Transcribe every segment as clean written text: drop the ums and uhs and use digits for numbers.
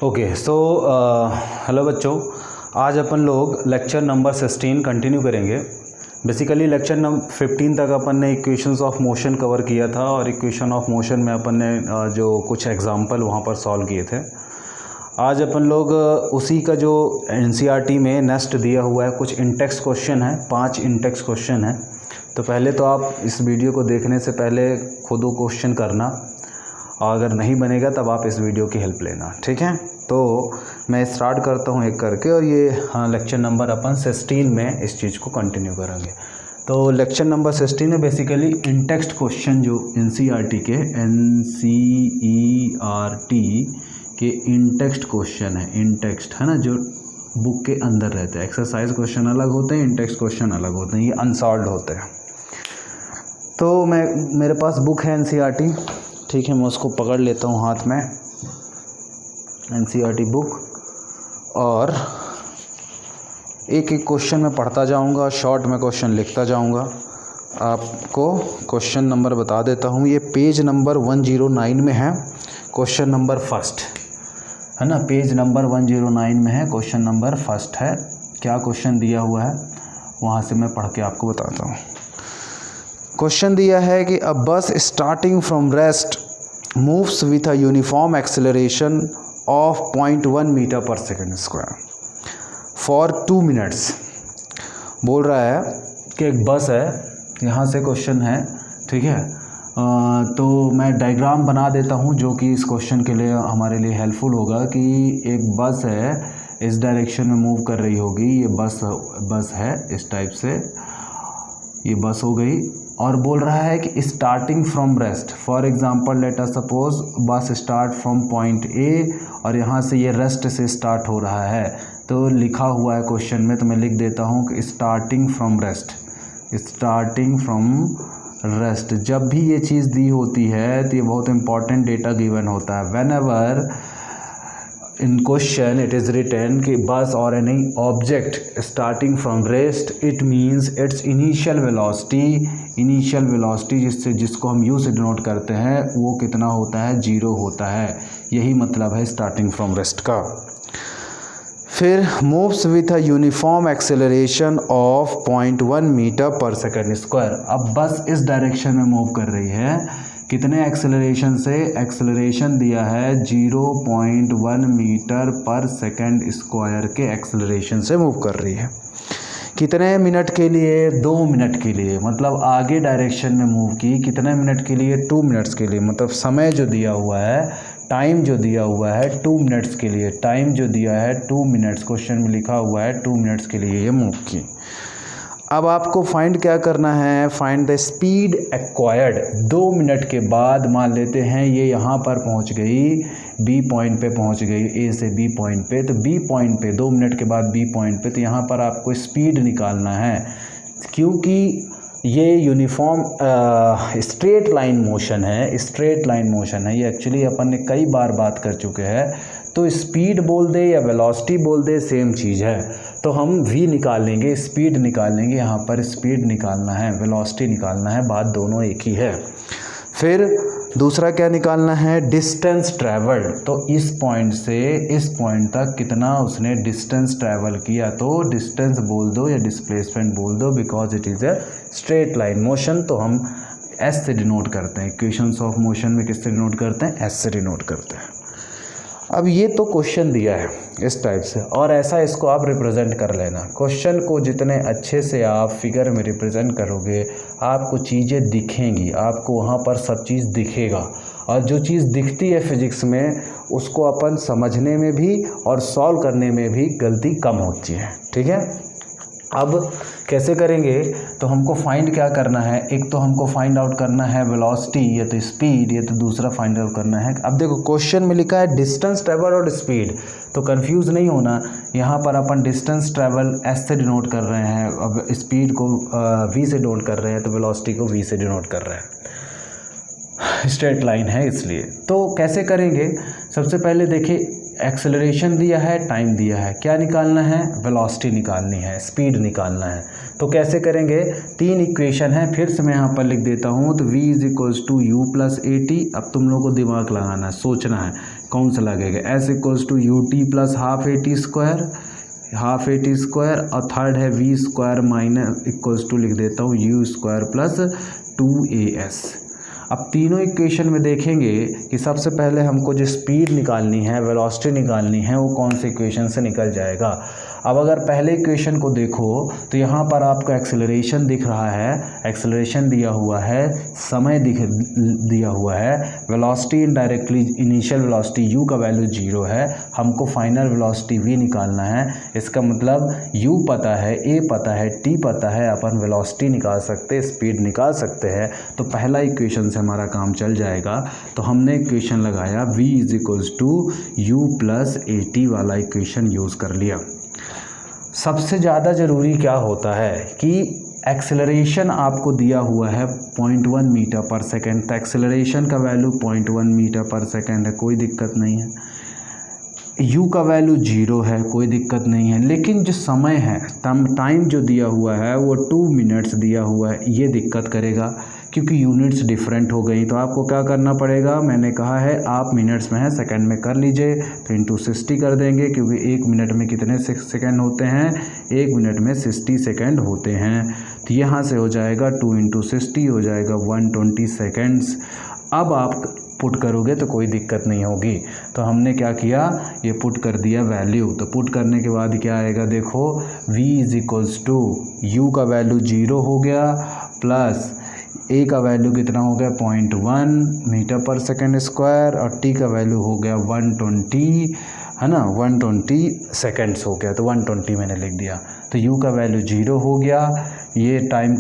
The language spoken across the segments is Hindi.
ओके सो हेलो बच्चों, आज अपन लोग लेक्चर नंबर 16 कंटिन्यू करेंगे। बेसिकली लेक्चर नंबर 15 तक अपन ने इक्वेशंस ऑफ मोशन कवर किया था और इक्वेशन ऑफ मोशन में अपन ने जो कुछ एग्जांपल वहाँ पर सॉल्व किए थे। आज अपन लोग उसी का जो एनसीईआरटी में नेक्स्ट दिया हुआ है कुछ इंटेक्स क्वेश्चन है, 5 इंटेक्स क्वेश्चन है। तो पहले तो आप इस वीडियो को देखने से पहले खुद क्वेश्चन करना, और अगर नहीं बनेगा तब आप इस वीडियो की हेल्प लेना, ठीक है। तो मैं स्टार्ट करता हूँ एक करके, और ये लेक्चर नंबर अपन 16 में इस चीज़ को कंटिन्यू करेंगे। तो लेक्चर नंबर 16 में बेसिकली इंटेक्स्ट क्वेश्चन जो एनसीईआरटी के इंटेक्स्ट क्वेश्चन है, इंटेक्स्ट है ना, जो बुक के अंदर रहते हैं। एक्सरसाइज क्वेश्चन अलग होते हैं, इंटेक्स्ट क्वेश्चन अलग होते हैं, ये अनसॉल्व्ड होते हैं। तो मेरे पास बुक है एनसीईआरटी, ठीक है, मैं उसको पकड़ लेता हूँ हाथ में, एनसीईआरटी बुक, और एक एक क्वेश्चन में पढ़ता जाऊँगा, शॉर्ट में क्वेश्चन लिखता जाऊँगा। आपको क्वेश्चन नंबर बता देता हूँ, ये पेज नंबर 109 में है, क्वेश्चन नंबर फर्स्ट है ना, पेज नंबर 109 में है, क्वेश्चन नंबर फर्स्ट है। क्या क्वेश्चन दिया हुआ है वहाँ से मैं पढ़ के आपको बताता हूँ। क्वेश्चन दिया है कि a bus starting from rest moves with a uniform acceleration of 0.1 metre per second square for 2 minutes. बोल रहा है कि एक बस है, यहाँ से क्वेश्चन है, ठीक है। तो मैं डायग्राम बना देता हूँ जो कि इस क्वेश्चन के लिए हमारे लिए हेल्पफुल होगा कि एक बस है, इस डायरेक्शन में मूव कर रही होगी, ये बस है इस टाइप से, ये बस हो गई। और बोल रहा है कि starting from rest, for example let us suppose बस स्टार्ट फ्रॉम पॉइंट ए, और यहाँ से ये रेस्ट से स्टार्ट हो रहा है। तो लिखा हुआ है क्वेश्चन में, तो मैं लिख देता हूँ कि starting from rest, starting from rest. जब भी ये चीज़ दी होती है तो ये बहुत इंपॉर्टेंट डेटा गिवन होता है। When ever in question it is written कि bus or any object starting from rest, it means its initial velocity जिसको हम u से डिनोट करते हैं वो कितना होता है, 0 होता है। यही मतलब है स्टार्टिंग फ्रॉम रेस्ट का। फिर moves with a uniform acceleration of 0.1 metre per second square. अब बस इस डायरेक्शन में मूव कर रही है, कितने एक्सेलरेशन से, एक्सेलरेशन दिया है 0.1 मीटर पर सेकेंड स्क्वायर के एक्सेलरेशन से मूव कर रही है। कितने मिनट के लिए, 2 मिनट के लिए, मतलब आगे डायरेक्शन में मूव की, कितने मिनट के लिए, 2 मिनट्स के लिए। मतलब समय जो दिया हुआ है, टाइम जो दिया हुआ है 2 मिनट्स के लिए, टाइम जो दिया है 2 मिनट्स, क्वेश्चन में लिखा हुआ है 2 मिनट्स के लिए ये मूव की। अब आपको फाइंड क्या करना है, find the speed acquired. 2 minute के बाद मान लेते हैं ये यहाँ पर पहुँच गई, बी पॉइंट पे पहुँच गई, ए से बी पॉइंट पे, तो बी पॉइंट पे 2 मिनट के बाद बी पॉइंट पे, तो यहाँ पर आपको स्पीड निकालना है, क्योंकि ये यूनिफॉर्म स्ट्रेट लाइन मोशन है, स्ट्रेट लाइन मोशन है। ये एक्चुअली अपन ने कई बार बात कर चुके हैं। तो स्पीड बोल दे या वेलोसिटी बोल दे, सेम चीज़ है। तो हम v निकाल लेंगे, स्पीड निकाल लेंगे, यहाँ पर स्पीड निकालना है, वेलोसिटी निकालना है, बात दोनों एक ही है। फिर दूसरा क्या निकालना है, डिस्टेंस ट्रैवल्ड। तो इस पॉइंट से इस पॉइंट तक कितना उसने डिस्टेंस ट्रैवल किया, तो डिस्टेंस बोल दो या डिस्प्लेसमेंट बोल दो, because it is a straight line motion. तो हम एस से डिनोट करते हैं, इक्वेशंस ऑफ मोशन में किससे डिनोट करते हैं, एस से डिनोट करते हैं। अब ये तो क्वेश्चन दिया है इस टाइप से, और ऐसा इसको आप रिप्रेजेंट कर लेना। क्वेश्चन को जितने अच्छे से आप फिगर में रिप्रेजेंट करोगे, आपको चीज़ें दिखेंगी, आपको वहाँ पर सब चीज़ दिखेगा। और जो चीज़ दिखती है फिजिक्स में, उसको अपन समझने में भी और सॉल्व करने में भी गलती कम होती है, ठीक है। अब कैसे करेंगे, तो हमको फाइंड क्या करना है, एक तो हमको फाइंड आउट करना है वेलोसिटी या तो स्पीड, या तो दूसरा फाइंड आउट करना है। अब देखो क्वेश्चन में लिखा है डिस्टेंस ट्रैवल और स्पीड, तो कंफ्यूज नहीं होना। यहाँ पर अपन डिस्टेंस ट्रैवल एस से डिनोट कर रहे हैं, अब स्पीड को वी से डिनोट कर रहे हैं, तो वेलोसिटी को वी से डिनोट कर रहे हैं, स्ट्रेट लाइन है इसलिए। तो कैसे करेंगे, सबसे पहले देखिए एक्सेलरेशन दिया है, टाइम दिया है, क्या निकालना है, वेलोसिटी निकालनी है, स्पीड निकालना है। तो कैसे करेंगे, 3 इक्वेशन है, फिर से मैं यहाँ पर लिख देता हूँ। तो v is equals to u plus a t. अब तुम लोग को दिमाग लगाना है, सोचना है कौन सा लगेगा। S equals to u t plus half a t square, half a t square, और थर्ड है v square minus equals to लिख देता हूँ यू स्क्वायर प्लस 2as। अब तीनों इक्वेशन में देखेंगे कि सबसे पहले हमको जो स्पीड निकालनी है, वेलोसिटी निकालनी है, वो कौन से इक्वेशन से निकल जाएगा। अब अगर पहले इक्वेशन को देखो तो यहाँ पर आपको एक्सेलरेशन दिख रहा है, एक्सेलरेशन दिया हुआ है, समय दिया हुआ है, velocity indirectly initial velocity u का वैल्यू 0 है, हमको फाइनल वेलोसिटी v निकालना है। इसका मतलब u पता है, a पता है, t पता है, अपन वेलोसिटी निकाल सकते, स्पीड निकाल सकते हैं। तो पहला इक्वेशन से हमारा काम चल जाएगा। तो हमने इक्वेशन लगाया v is equals to u plus a t वाला इक्वेशन यूज़ कर लिया। सबसे ज़्यादा ज़रूरी क्या होता है कि एक्सेलरेशन आपको दिया हुआ है 0.1 मीटर पर सेकेंड। तो एक्सेलरेशन का वैल्यू 0.1 मीटर पर सेकेंड है, कोई दिक्कत नहीं है। u का वैल्यू 0 है, कोई दिक्कत नहीं है। लेकिन जो समय है, टाइम जो दिया हुआ है वो 2 मिनट्स दिया हुआ है, ये दिक्कत करेगा क्योंकि यूनिट्स डिफरेंट हो गई। तो आपको क्या करना पड़ेगा, मैंने कहा है आप मिनट्स में है, सेकंड में कर लीजिए। तो इंटू 60 कर देंगे क्योंकि 1 मिनट में कितने सेकंड होते हैं, 1 मिनट में 60 सेकंड होते हैं। तो यहाँ से हो जाएगा 2 इंटू 60 हो जाएगा 120 सेकेंड्स। अब आप पुट करोगे तो कोई दिक्कत नहीं होगी। तो हमने क्या किया, ये पुट कर दिया वैल्यू। तो पुट करने के बाद क्या आएगा, देखो v is equals to u का वैल्यू 0 हो गया प्लस a का वैल्यू कितना हो गया 0.1 मीटर पर सेकेंड स्क्वायर, और t का वैल्यू हो गया 120, है ना, 120 सेकेंड्स हो गया। तो 120 मैंने लिख दिया। तो u का वैल्यू 0 हो गया, ये टाइम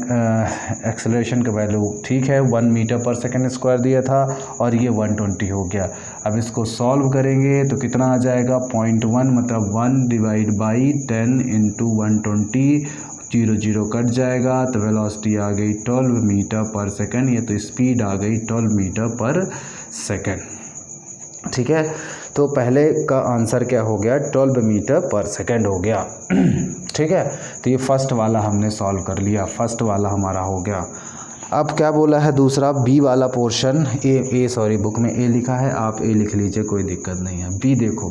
एक्सेलरेशन का वैल्यू ठीक है 1 मीटर पर सेकेंड स्क्वायर दिया था, और ये 120 हो गया। अब इसको सॉल्व करेंगे तो कितना आ जाएगा 0.1 मतलब 1 डिवाइड बाई 10 इंटू 120, 0 0 कट जाएगा। तो वेलोसिटी आ गई 12 मीटर पर सेकेंड, ये तो स्पीड आ गई 12 मीटर पर सेकेंड। ठीक है, तो पहले का आंसर क्या हो गया, 12 मीटर पर सेकेंड हो गया। ठीक है, तो ये फर्स्ट वाला हमने सॉल्व कर लिया, फर्स्ट वाला हमारा हो गया। अब क्या बोला है दूसरा, बी वाला पोर्शन, सॉरी बुक में ए लिखा है, आप ए लिख लीजिए, कोई दिक्कत नहीं है। बी देखो,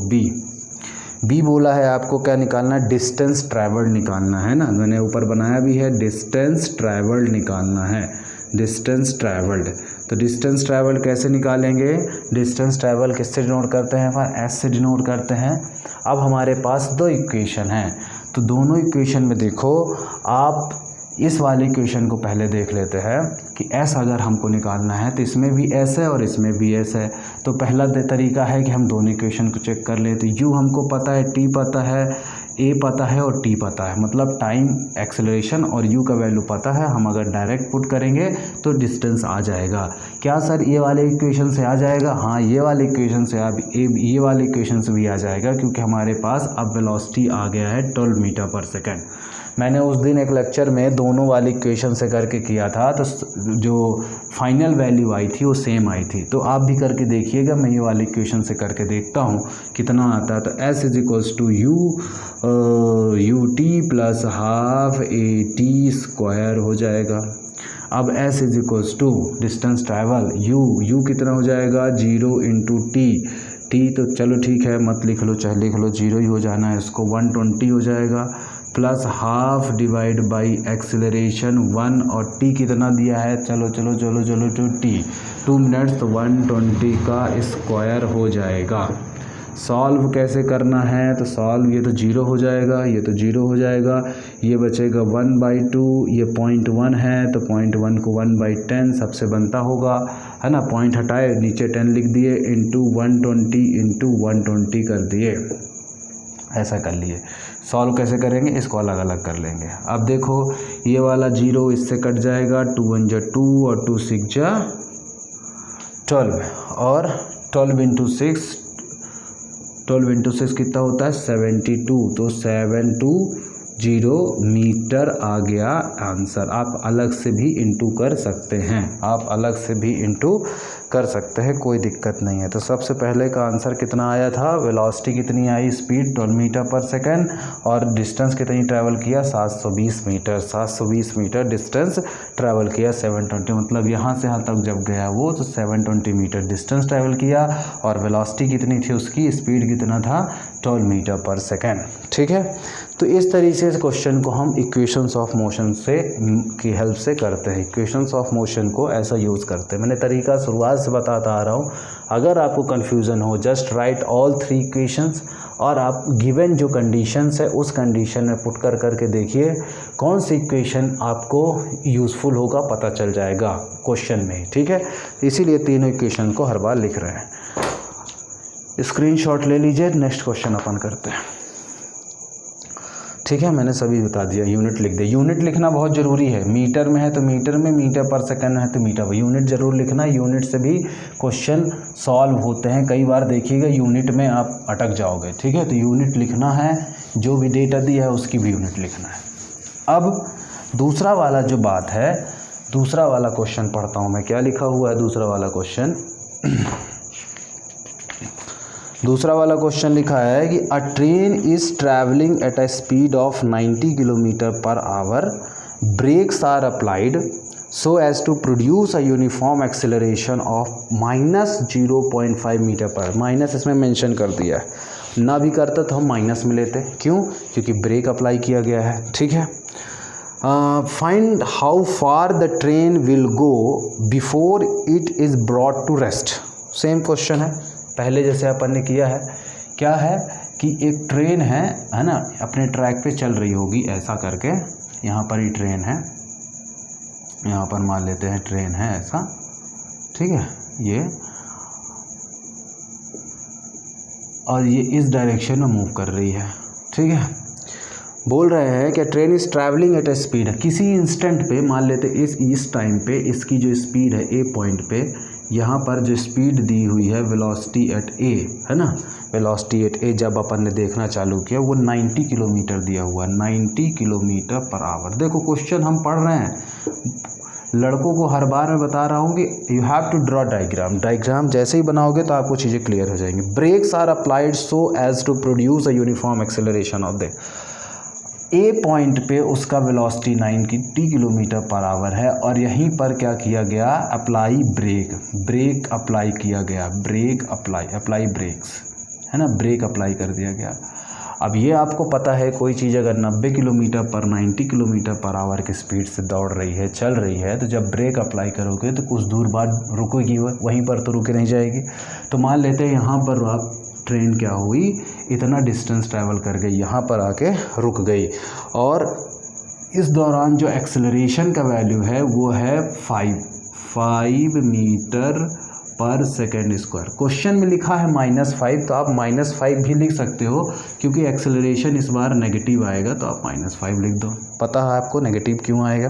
बी बोला है आपको क्या निकालना है, डिस्टेंस ट्रैवल्ड निकालना है ना, मैंने ऊपर बनाया भी है, डिस्टेंस ट्रैवल्ड निकालना है, डिस्टेंस ट्रैवल्ड। तो डिस्टेंस ट्रैवल्ड कैसे निकालेंगे, डिस्टेंस ट्रैवल किससे डिनोट करते हैं, एस से डिनोट करते हैं। अब हमारे पास 2 इक्वेशन हैं, तो दोनों इक्वेशन में देखो आप इस वाले इक्वेशन को पहले देख लेते हैं कि s अगर हमको निकालना है तो इसमें भी s है और इसमें भी s है। तो पहला तरीका है कि हम दोनों इक्वेशन को चेक कर लेते। u हमको पता है, t पता है, a पता है और t पता है, मतलब टाइम, एक्सेलरेशन और u का वैल्यू पता है। हम अगर डायरेक्ट पुट करेंगे तो डिस्टेंस आ जाएगा। क्या सर ये वाले इक्वेशन से आ जाएगा, हाँ ये वाले इक्वेशन से अब ये वाले इक्वेशन से भी आ जाएगा, क्योंकि हमारे पास अब वेलोसिटी आ गया है 12 मीटर पर सेकेंड। मैंने उस दिन एक लेक्चर में दोनों वाली इक्वेशन से करके किया था, तो जो फाइनल वैल्यू आई थी वो सेम आई थी। तो आप भी करके देखिएगा, मैं ये वाली इक्वेशन से करके देखता हूँ कितना आता है। तो s is equals to u t plus half a t square हो जाएगा। अब s is equals to distance travel u कितना हो जाएगा 0 इंटू टी, तो चलो ठीक है मत लिख लो, चाहे लिख लो, 0 ही हो जाना है, इसको 120 हो जाएगा plus half divide by acceleration 1, और t कितना दिया है, चलो 2 मिनट्स, तो 120 का स्क्वायर हो जाएगा। सॉल्व कैसे करना है, तो सॉल्व, ये तो 0 हो जाएगा, ये तो 0 हो जाएगा, ये बचेगा 1/2, ये 0.1 है तो 0.1 को 1/10 सबसे बनता होगा, है ना, पॉइंट हटाए नीचे 10 लिख दिए, इंटू 120 कर दिए, ऐसा कर लिए। सॉल्व कैसे करेंगे, इसको अलग अलग कर लेंगे। अब देखो ये वाला 0 इससे कट जाएगा, 2 1 जा 2 और 2 6 जा 12, और 12 इंटू 6 कितना होता है 72, तो 7 2 0 मीटर आ गया आंसर। आप अलग से भी इंटू कर सकते हैं, आप अलग से भी इंटू कर सकते हैं, कोई दिक्कत नहीं है। तो सबसे पहले का आंसर कितना आया था, वेलोसिटी कितनी आई, स्पीड 12 मीटर पर सेकेंड, और डिस्टेंस कितनी ट्रैवल किया, 720 मीटर। 720 मीटर डिस्टेंस ट्रैवल किया 720, मतलब यहाँ से यहाँ तक जब गया वो तो 720 मीटर डिस्टेंस ट्रैवल किया, और वेलोसिटी कितनी थी उसकी, स्पीड कितना था, 12 मीटर पर सेकेंड। ठीक है, तो इस तरीके से क्वेश्चन को हम इक्वेशंस ऑफ मोशन से की हेल्प से करते हैं। इक्वेशंस ऑफ मोशन को ऐसा यूज़ करते हैं। मैंने तरीका शुरुआत से बताता आ रहा हूँ। अगर आपको कन्फ्यूज़न हो, जस्ट राइट ऑल 3 इक्वेशंस, और आप गिवन जो कंडीशंस है उस कंडीशन में पुट कर करके देखिए कौन सी इक्वेशन आपको यूज़फुल होगा, पता चल जाएगा क्वेश्चन में। ठीक है, इसीलिए तीनों इक्वेशन को हर बार लिख रहे हैं। स्क्रीनशॉट ले लीजिए, नेक्स्ट क्वेश्चन अपन करते हैं। ठीक है, मैंने सभी बता दिया, यूनिट लिख दे। यूनिट लिखना बहुत ज़रूरी है, मीटर में है तो मीटर में, मीटर पर सेकंड है तो मीटर, यूनिट ज़रूर लिखना। यूनिट से भी क्वेश्चन सॉल्व होते हैं, कई बार देखिएगा यूनिट में आप अटक जाओगे। ठीक है, तो यूनिट लिखना है, जो भी डेटा दिया है उसकी भी यूनिट लिखना है। अब दूसरा वाला जो बात है, दूसरा वाला क्वेश्चन पढ़ता हूँ मैं, क्या लिखा हुआ है दूसरा वाला क्वेश्चन। दूसरा वाला क्वेश्चन लिखा है कि a train is travelling at a speed of 90 kilometre per hour, brakes are applied so as to produce a uniform acceleration of -0.5 metre per. Minus इसमें मेंशन कर दिया है, ना भी करता तो हम माइनस में लेते। क्यों, क्योंकि ब्रेक अप्लाई किया गया है। ठीक है, find how far the train will go before it is brought to rest. Same question है, पहले जैसे अपन ने किया है। क्या है कि एक ट्रेन है ना, अपने ट्रैक पे चल रही होगी ऐसा करके, यहाँ पर ही ट्रेन है, यहाँ पर मान लेते हैं ट्रेन है ऐसा। ठीक है, ये और ये इस डायरेक्शन में मूव कर रही है। ठीक है, बोल रहे हैं कि train is travelling eight A speed, किसी इंस्टेंट पे मान लेते इस टाइम पे इसकी जो स्पीड है ए पॉइंट पे, यहाँ पर जो स्पीड दी हुई है वेलोसिटी एट ए है ना, वेलोसिटी एट ए जब अपन ने देखना चालू किया वो 90 किलोमीटर दिया हुआ, 90 किलोमीटर पर आवर। देखो क्वेश्चन हम पढ़ रहे हैं, लड़कों को हर बार मैं बता रहा हूँ कि you have to draw diagram. Diagram जैसे ही बनाओगे तो आपको चीज़ें क्लियर हो जाएंगी। Brakes are applied so as to produce a uniform acceleration of the a point पे उसका वेलोसिटी 90 किलोमीटर पर आवर है, और यहीं पर क्या किया गया, अप्लाई ब्रेक, ब्रेक अप्लाई किया गया, ब्रेक अप्लाई ब्रेक्स है ना, ब्रेक अप्लाई कर दिया गया। अब ये आपको पता है, कोई चीज़ अगर 90 किलोमीटर पर 90 किलोमीटर पर आवर की स्पीड से दौड़ रही है, चल रही है, तो जब ब्रेक अप्लाई करोगे तो कुछ दूर बाद रुकेगी, वहीं पर तो रुके नहीं जाएगी। तो मान लेते हैं यहाँ पर आप ट्रेन क्या हुई, इतना डिस्टेंस ट्रैवल कर गई, यहाँ पर आके रुक गई, और इस दौरान जो एक्सेलरेशन का वैल्यू है वो है 5 metre per second square. Question में लिखा है -5, तो आप -5 भी लिख सकते हो, क्योंकि एक्सेलरेशन इस बार नेगेटिव आएगा तो आप -5 लिख दो। पता है आपको नेगेटिव क्यों आएगा।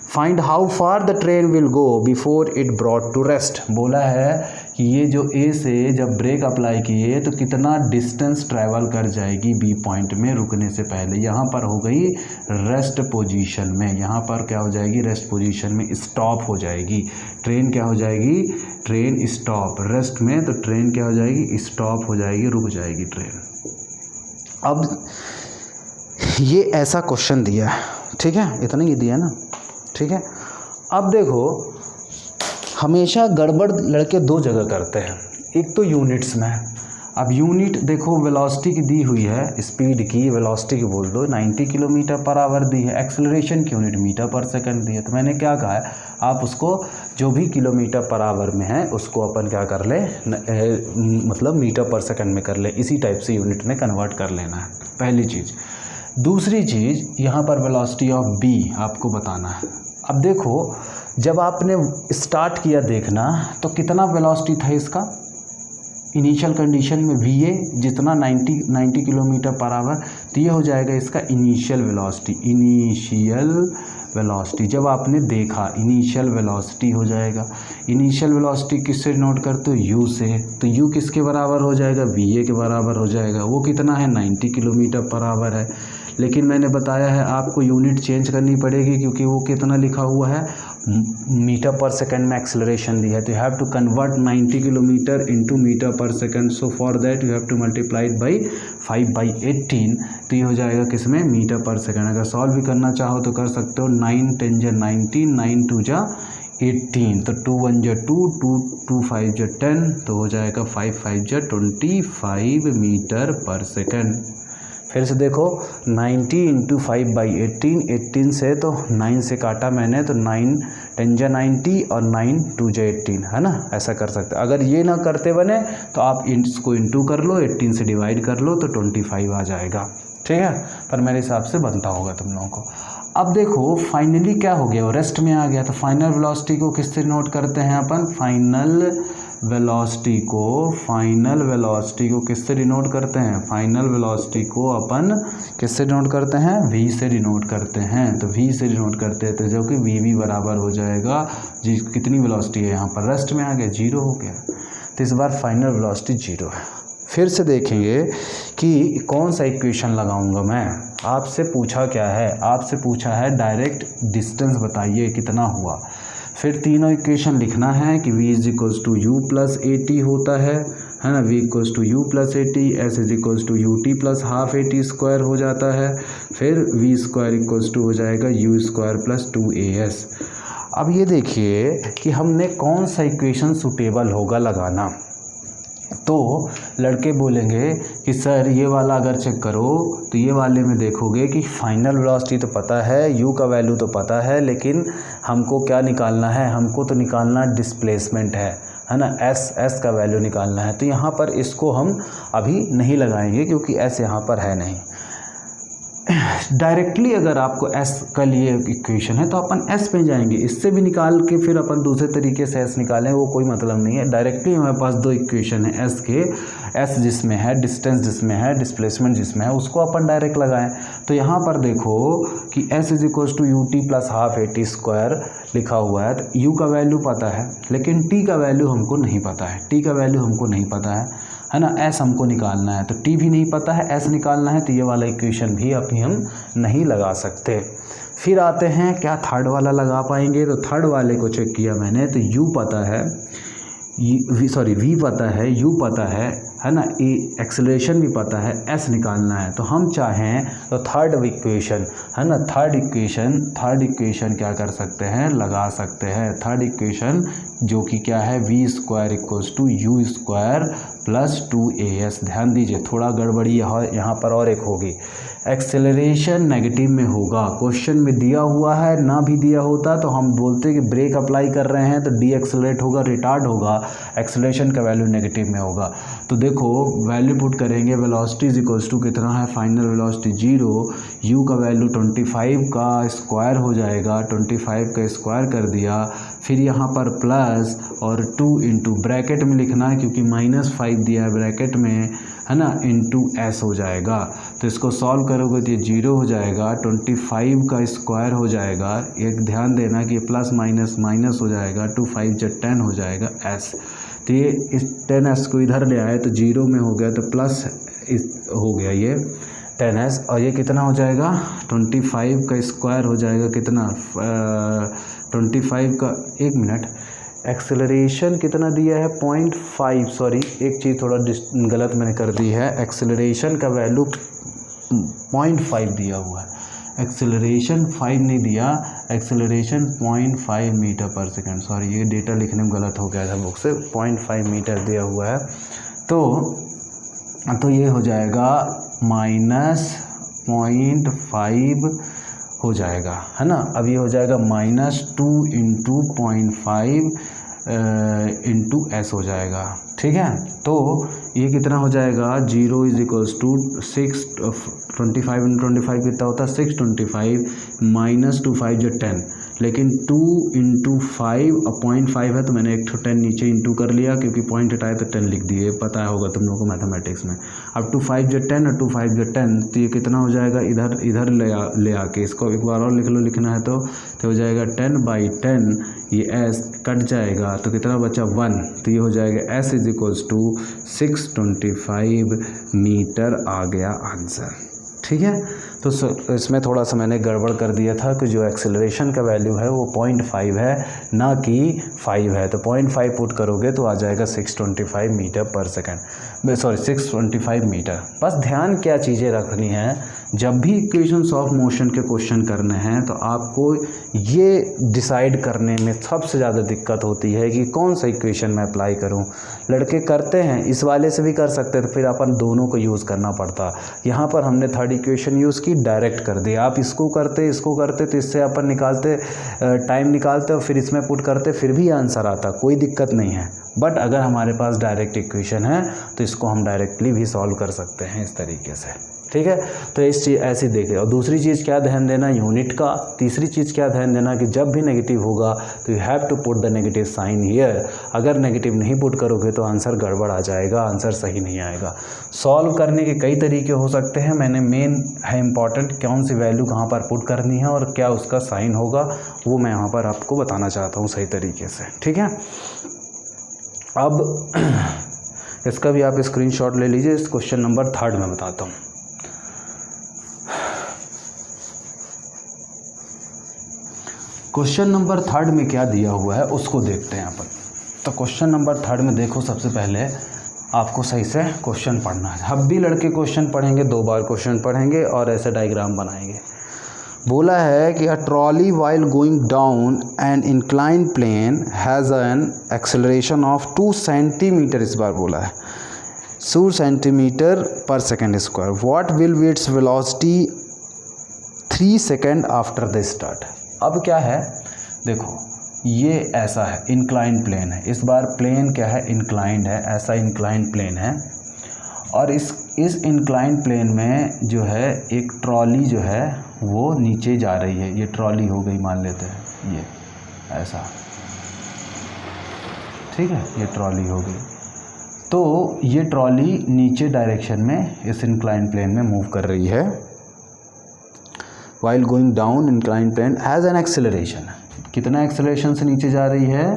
Find how far the train will go before it brought to rest. बोला है कि ये जो ए से जब ब्रेक अप्लाई किए तो कितना डिस्टेंस ट्रैवल कर जाएगी बी पॉइंट में रुकने से पहले। यहाँ पर हो गई रेस्ट पोजीशन में, यहाँ पर क्या हो जाएगी, रेस्ट पोजीशन में स्टॉप हो जाएगी ट्रेन। क्या हो जाएगी, ट्रेन स्टॉप। रेस्ट में तो ट्रेन क्या हो जाएगी, स्टॉप हो जाएगी, रुक जाएगी ट्रेन। अब ये ऐसा क्वेश्चन दिया है, ठीक है, इतना ही दिया ना, ठीक है। अब देखो हमेशा गड़बड़ लड़के दो जगह करते हैं, एक तो यूनिट्स में। अब यूनिट देखो वेलोसिटी की दी हुई है, स्पीड की वेलोसिटी की बोल दो 90 किलोमीटर पर आवर दी है, एक्सेलरेशन की यूनिट मीटर पर सेकंड दी है। तो मैंने क्या कहा है, आप उसको जो भी किलोमीटर पर आवर में है उसको अपन क्या कर ले, मतलब मीटर पर सेकंड में कर ले, इसी टाइप से यूनिट में कन्वर्ट कर लेना है, पहली चीज़। दूसरी चीज़ यहाँ पर वेलोसिटी ऑफ बी आपको बताना है। अब देखो जब आपने स्टार्ट किया देखना तो कितना वेलोसिटी था इसका इनिशियल कंडीशन में, वी ए जितना 90 किलोमीटर पर आवर, तो ये हो जाएगा इसका इनिशियल वेलोसिटी। इनिशियल वेलोसिटी जब आपने देखा इनिशियल वेलोसिटी हो जाएगा। इनिशियल वेलोसिटी किससे नोट करते हो, यू से। तो यू किसके बराबर हो जाएगा, वी ए के बराबर हो जाएगा। वो कितना है, 90 किलोमीटर पर आवर है। लेकिन मैंने बताया है आपको यूनिट चेंज करनी पड़ेगी क्योंकि वो कितना लिखा हुआ है, मीटर पर सेकंड में एक्सेलरेशन दी है, तो you have to convert 90 kilometre into metre per second. So for that you have to multiply it by 5/18, तो ये हो जाएगा किसमें, मीटर पर सेकंड। अगर सॉल्व भी करना चाहो तो कर सकते हो, 9 10 जा 90, 9 2 जा 18, तो 2 1 जा 2, 2 5 जा 10, तो हो जाएगा 5 5 जा 25 मीटर पर सेकंड। फिर से देखो 90 इंटू 5/18, 18 से तो 9 से काटा मैंने, तो 9 10 जा 90 और 9 2 जा 18, है ना, ऐसा कर सकते। अगर ये ना करते बने तो आप इसको इंटू कर लो, 18 से डिवाइड कर लो तो 25 आ जाएगा, ठीक है, पर मेरे हिसाब से बनता होगा तुम लोगों को। अब देखो फाइनली क्या हो गया, वो रेस्ट में आ गया, तो फाइनल वेलोसिटी को किससे नोट करते हैं अपन, फाइनल वेलोसिटी को किससे डिनोट करते हैं, फाइनल वेलोसिटी को अपन किससे डिनोट करते हैं, v से डिनोट करते हैं। तो v से डिनोट करते हैं तो जो कि v बराबर हो जाएगा जी, कितनी वेलोसिटी है यहाँ पर, रेस्ट में आ गया, 0 हो गया, तो इस बार फाइनल वेलोसिटी 0 है। फिर से देखेंगे कि कौन सा इक्वेशन लगाऊंगा मैं। आपसे पूछा क्या है, आपसे पूछा है डायरेक्ट डिस्टेंस बताइए कितना हुआ। फिर तीनों इक्वेशन लिखना है कि v is equals to u plus a t होता है ना, v equals to u plus a t, s is equals to u t plus half a t square हो जाता है। फिर v स्क्वायर इक्वल्स टू हो जाएगा यू स्क्वायर प्लस 2as। अब ये देखिए कि हमने कौन सा इक्वेशन सूटेबल होगा लगाना। तो लड़के बोलेंगे कि सर ये वाला अगर चेक करो तो ये वाले में देखोगे कि फाइनल वेलोसिटी तो पता है, यू का वैल्यू तो पता है, लेकिन हमको क्या निकालना है, हमको तो निकालना डिस्प्लेसमेंट है ना, एस का वैल्यू निकालना है। तो यहाँ पर इसको हम अभी नहीं लगाएंगे क्योंकि एस यहाँ पर है नहीं। डायरेक्टली अगर आपको एस का लिए इक्वेशन है तो अपन एस पे जाएंगे, इससे भी निकाल के फिर अपन दूसरे तरीके से एस निकालें, वो कोई मतलब नहीं है। डायरेक्टली हमारे पास दो इक्वेशन है एस के, एस जिसमें है डिस्टेंस, जिसमें है डिस्प्लेसमेंट, जिसमें है उसको अपन डायरेक्ट लगाएं। तो यहाँ पर देखो कि s is equals to u t plus half a t square लिखा हुआ है। तो यू का वैल्यू पता है लेकिन टी का वैल्यू हमको नहीं पता है, टी का वैल्यू हमको नहीं पता है ना, एस हमको निकालना है। तो टी भी नहीं पता है, एस निकालना है, तो ये वाला इक्वेशन भी अभी हम नहीं लगा सकते। फिर आते हैं क्या थर्ड वाला लगा पाएंगे। तो थर्ड वाले को चेक किया मैंने, तो यू पता है, वी पता है, यू पता है ना, ए एक्सेलरेशन भी पता है, एस निकालना है। तो हम चाहें तो थर्ड इक्वेशन है ना, थर्ड इक्वेशन क्या कर सकते हैं, लगा सकते हैं। थर्ड इक्वेशन जो कि क्या है, v square equals to u square plus 2as। ध्यान दीजिए थोड़ा गड़बड़ी यहाँ पर और एक होगी, एक्सेलरेशन नेगेटिव में होगा। क्वेश्चन में दिया हुआ है, ना भी दिया होता तो हम बोलते कि ब्रेक अप्लाई कर रहे हैं तो डी एक्सेलरेट होगा, रिटार्ड होगा, एक्सेलरेशन का वैल्यू नेगेटिव में होगा। तो देखो वैल्यू पुट करेंगे, वेलोसिटी इज इक्वल्स टू कितना है, फाइनल वेलोसिटी 0, यू का वैल्यू 25 का स्क्वायर हो जाएगा, 25 का स्क्वायर कर दिया, फिर यहाँ पर प्लस और 2 इंटू ब्रैकेट में लिखना है क्योंकि -5 दिया है ब्रैकेट में, है ना, इंटू एस हो जाएगा। तो इसको सॉल्व करोगे तो ये 0 हो जाएगा, 25 का स्क्वायर हो जाएगा, एक ध्यान देना कि प्लस माइनस माइनस हो जाएगा, 2 5 जा 10 हो जाएगा एस। तो ये इस 10s को इधर ले आए तो 0 में हो गया, तो प्लस हो गया ये 10s, और ये कितना हो जाएगा, 25 का स्क्वायर हो जाएगा कितना, 25 का, एक मिनट, एक्सेलरेशन कितना दिया है 0.5, सॉरी एक चीज़ थोड़ा गलत मैंने कर दी है, एक्सेलरेशन का वैल्यू 0.5 दिया हुआ है, एक्सेलरेशन 5 नहीं दिया, acceleration 0.5 metre per second, sorry ये डेटा लिखने में गलत हो गया था बुक से, 0.5 मीटर दिया हुआ है। तो ये हो जाएगा -0.5 हो जाएगा, है ना। अब ये हो जाएगा -2 इंटू 0.5 इंटू एस हो जाएगा, ठीक है। तो ये कितना हो जाएगा, 0 इज इक्वल्स टू 6, 25 इंटू 25 कितना होता है 625, -2 5 जो 10, लेकिन 2 इंटू 5 और 0.5 है तो मैंने एक 10 नीचे इंटू कर लिया क्योंकि पॉइंट हटाए तो 10 लिख दिए, पता होगा तुम लोगों को मैथमेटिक्स में। अब 2 5 जो 10 और 2 5 जो 10, तो ये कितना हो जाएगा, इधर ले आके इसको एक बार और लिख लो, लिखना है तो हो जाएगा 10/10, ये एस कट जाएगा तो कितना बचा 1, तो ये हो जाएगा S is equals to 625 metre आ गया आंसर, ठीक है। तो इसमें थोड़ा सा मैंने गड़बड़ कर दिया था कि जो एक्सेलरेशन का वैल्यू है वो 0.5 है, ना कि 5 है। तो 0.5 पुट करोगे तो आ जाएगा 625 metre per second, sorry 625 metre. बस ध्यान क्या चीज़ें रखनी है, जब भी इक्वेशंस ऑफ मोशन के क्वेश्चन करने हैं तो आपको ये डिसाइड करने में सबसे ज़्यादा दिक्कत होती है कि कौन सा इक्वेशन मैं अप्लाई करूं। लड़के करते हैं इस वाले से भी कर सकते हैं, तो फिर अपन दोनों को यूज़ करना पड़ता। यहाँ पर हमने थर्ड इक्वेशन यूज़ की, डायरेक्ट कर दिया। आप इसको करते तो इससे अपन निकालते, टाइम निकालते और फिर इसमें पुट करते, फिर भी आंसर आता, कोई दिक्कत नहीं है। बट अगर हमारे पास डायरेक्ट इक्वेशन है तो इसको हम डायरेक्टली भी सॉल्व कर सकते हैं इस तरीके से, ठीक है। तो इस चीज़ ऐसी देखें। और दूसरी चीज़ क्या ध्यान देना, यूनिट का। तीसरी चीज़ क्या ध्यान देना कि जब भी नेगेटिव होगा तो you have to put the negative sign here. अगर नेगेटिव नहीं पुट करोगे तो आंसर गड़बड़ आ जाएगा, आंसर सही नहीं आएगा। सॉल्व करने के कई तरीके हो सकते हैं, मैंने मेन है इम्पॉर्टेंट कौन सी वैल्यू कहाँ पर पुट करनी है और क्या उसका साइन होगा, वो मैं यहाँ पर आपको बताना चाहता हूँ सही तरीके से, ठीक है। अब इसका भी आप स्क्रीनशॉट ले लीजिए। इस क्वेश्चन नंबर 3 में बताता हूँ। क्वेश्चन नंबर 3 में क्या दिया हुआ है उसको देखते हैं अपन। तो क्वेश्चन नंबर 3 में देखो, सबसे पहले आपको सही से क्वेश्चन पढ़ना है। हम भी लड़के क्वेश्चन पढ़ेंगे, 2 बार क्वेश्चन पढ़ेंगे और ऐसे डायग्राम बनाएंगे। बोला है कि a trolley while going down an incline plane has an acceleration of 2 centimetre, इस बार बोला है 2 centimetre per second square. What will be its velocity 3 second after the start. अब क्या है, देखो ये ऐसा है, इंक्लाइंड प्लेन है। इस बार प्लेन क्या है, इंक्लाइंड है, ऐसा इंक्लाइंड प्लेन है। और इस इंक्लाइंड प्लेन में जो है एक ट्रॉली जो है वो नीचे जा रही है। ये ट्रॉली हो गई, मान लेते हैं ये ऐसा, ठीक है, ये ट्रॉली हो गई। तो ये ट्रॉली नीचे डायरेक्शन में इस इंक्लाइंड प्लेन में मूव कर रही है। While going down inclined plane has an acceleration. कितना एक्सेलरेशन से नीचे जा रही है,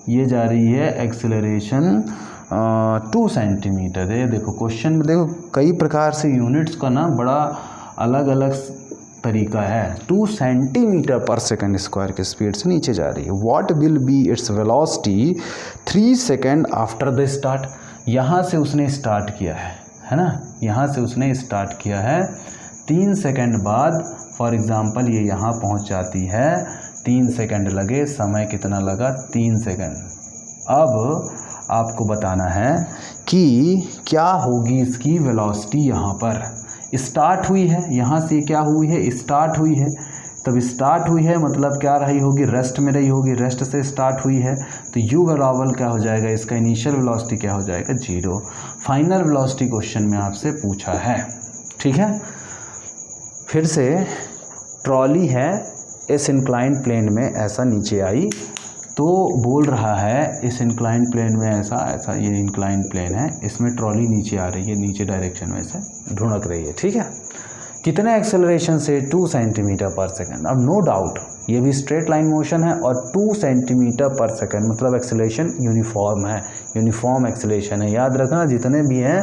ये जा रही है एक्सेलरेशन 2 सेंटीमीटर। ये देखो क्वेश्चन में, देखो कई प्रकार से यूनिट्स का ना बड़ा अलग अलग तरीका है। 2 सेंटीमीटर पर सेकेंड स्क्वायर की स्पीड से नीचे जा रही है। What will be its velocity 3 second after the start. यहाँ से उसने स्टार्ट किया है ना, यहाँ से उसने स्टार्ट किया है। 3 सेकेंड बाद फॉर एग्ज़ाम्पल ये यहाँ पहुँच जाती है, 3 सेकेंड लगे, समय कितना लगा, 3 सेकेंड। अब आपको बताना है कि क्या होगी इसकी वेलोसिटी। यहाँ पर स्टार्ट हुई है, यहाँ से क्या हुई है, स्टार्ट हुई है। तब स्टार्ट हुई है मतलब क्या रही होगी, रेस्ट में रही होगी, रेस्ट से स्टार्ट हुई है। तो यू बराबर क्या हो जाएगा, इसका इनिशियल वेलोसिटी क्या हो जाएगा, 0। फाइनल वेलोसिटी क्वेश्चन में आपसे पूछा है, ठीक है। फिर से ट्रॉली है, इस इंक्लाइंड प्लेन में ऐसा नीचे आई, तो बोल रहा है इस इंक्लाइंड प्लेन में ऐसा ये इंक्लाइंड प्लेन है, इसमें ट्रॉली नीचे आ रही है, नीचे डायरेक्शन में से ढुढ़क रही है, ठीक है। कितने एक्सेलरेशन से, 2 सेंटीमीटर पर सेकेंड। अब नो डाउट ये भी स्ट्रेट लाइन मोशन है और 2 सेंटीमीटर पर सेकेंड मतलब एक्सेलरेशन यूनिफॉर्म है, यूनिफॉर्म एक्सेलरेशन है। याद रखना जितने भी हैं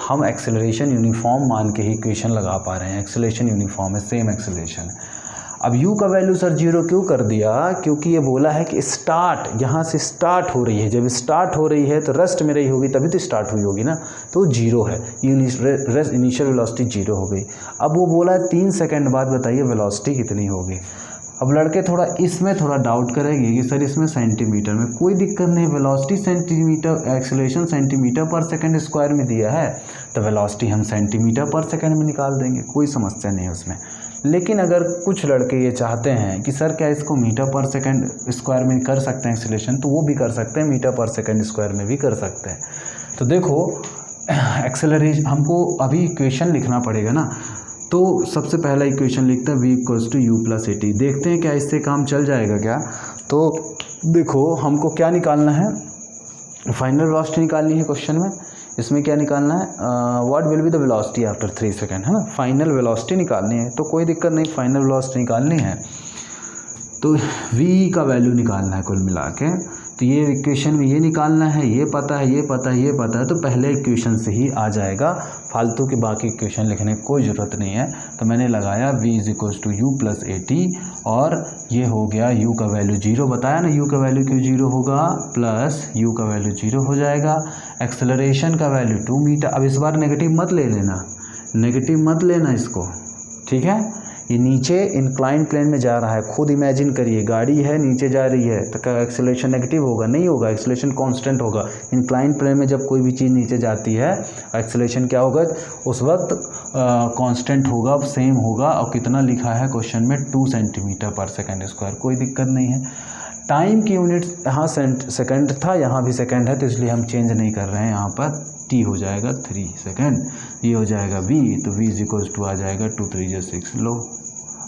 हम एक्सेलरेशन यूनिफॉर्म मान के ही इक्वेशन लगा पा रहे हैं। एक्सेलरेशन यूनिफॉर्म है, सेम एक्सेलरेशन है। अब u का वैल्यू सर 0 क्यों कर दिया, क्योंकि ये बोला है कि स्टार्ट यहाँ से स्टार्ट हो रही है। जब स्टार्ट हो रही है तो रेस्ट में रही होगी, तभी तो स्टार्ट हुई होगी ना, तो 0 है, इनिशियल वेलोसिटी 0 हो गई। अब वो बोला है 3 सेकेंड बाद बताइए वेलोसिटी कितनी होगी। अब लड़के थोड़ा इसमें थोड़ा डाउट करेंगे कि सर इसमें सेंटीमीटर में, कोई दिक्कत नहीं, velocity centimetre, acceleration centimetre per second square में दिया है तो वेलोसिटी हम सेंटीमीटर पर सेकेंड में निकाल देंगे, कोई समस्या नहीं है उसमें। लेकिन अगर कुछ लड़के ये चाहते हैं कि सर क्या इसको मीटर पर सेकेंड स्क्वायर में कर सकते हैं एक्सेलरेशन, तो वो भी कर सकते हैं, मीटर पर सेकेंड स्क्वायर में भी कर सकते हैं। तो देखो एक्सेलरेशन हमको अभी इक्वेशन लिखना पड़ेगा ना, तो सबसे पहला इक्वेशन लिखते हैं v = u+at। देखते हैं क्या इससे काम चल जाएगा क्या। तो देखो हमको क्या निकालना है, फाइनल वेलोसिटी निकालनी है क्वेश्चन में। इसमें क्या निकालना है, what will be the velocity after 3 second, है ना, फाइनल वेलोसिटी निकालनी है। तो कोई दिक्कत नहीं, फाइनल वेलोसिटी निकालनी है तो v का वैल्यू निकालना है कुल मिला के। तो ये इक्वेशन में ये निकालना है, ये पता है, ये पता है, ये पता है, तो पहले इक्वेशन से ही आ जाएगा, फालतू के बाकी इक्वेशन लिखने की कोई ज़रूरत नहीं है। तो मैंने लगाया v = u + at और ये हो गया u का वैल्यू 0, बताया ना u का वैल्यू क्यों 0 होगा, प्लस u का वैल्यू 0 हो जाएगा। एक्सेलरेशन का वैल्यू 2 मीटर। अब इस बार नेगेटिव मत ले लेना, नेगेटिव मत लेना इसको, ठीक है। ये नीचे इंक्लाइन प्लेन में जा रहा है, खुद इमेजिन करिए, गाड़ी है नीचे जा रही है तो क्या एक्सेलरेशन नेगेटिव होगा? नहीं होगा, एक्सेलरेशन कांस्टेंट होगा। इंक्लाइन प्लेन में जब कोई भी चीज़ नीचे जाती है एक्सेलरेशन क्या होगा उस वक्त? कांस्टेंट होगा, सेम होगा। और कितना लिखा है क्वेश्चन में? 2 cm/s², कोई दिक्कत नहीं है। टाइम की यूनिट यहाँ सेकंड था, यहाँ भी सेकंड है, तो इसलिए हम चेंज नहीं कर रहे हैं। यहाँ पर t हो जाएगा 3 सेकंड, ये हो जाएगा v, तो v = आ जाएगा 2 × 3 = 6। लो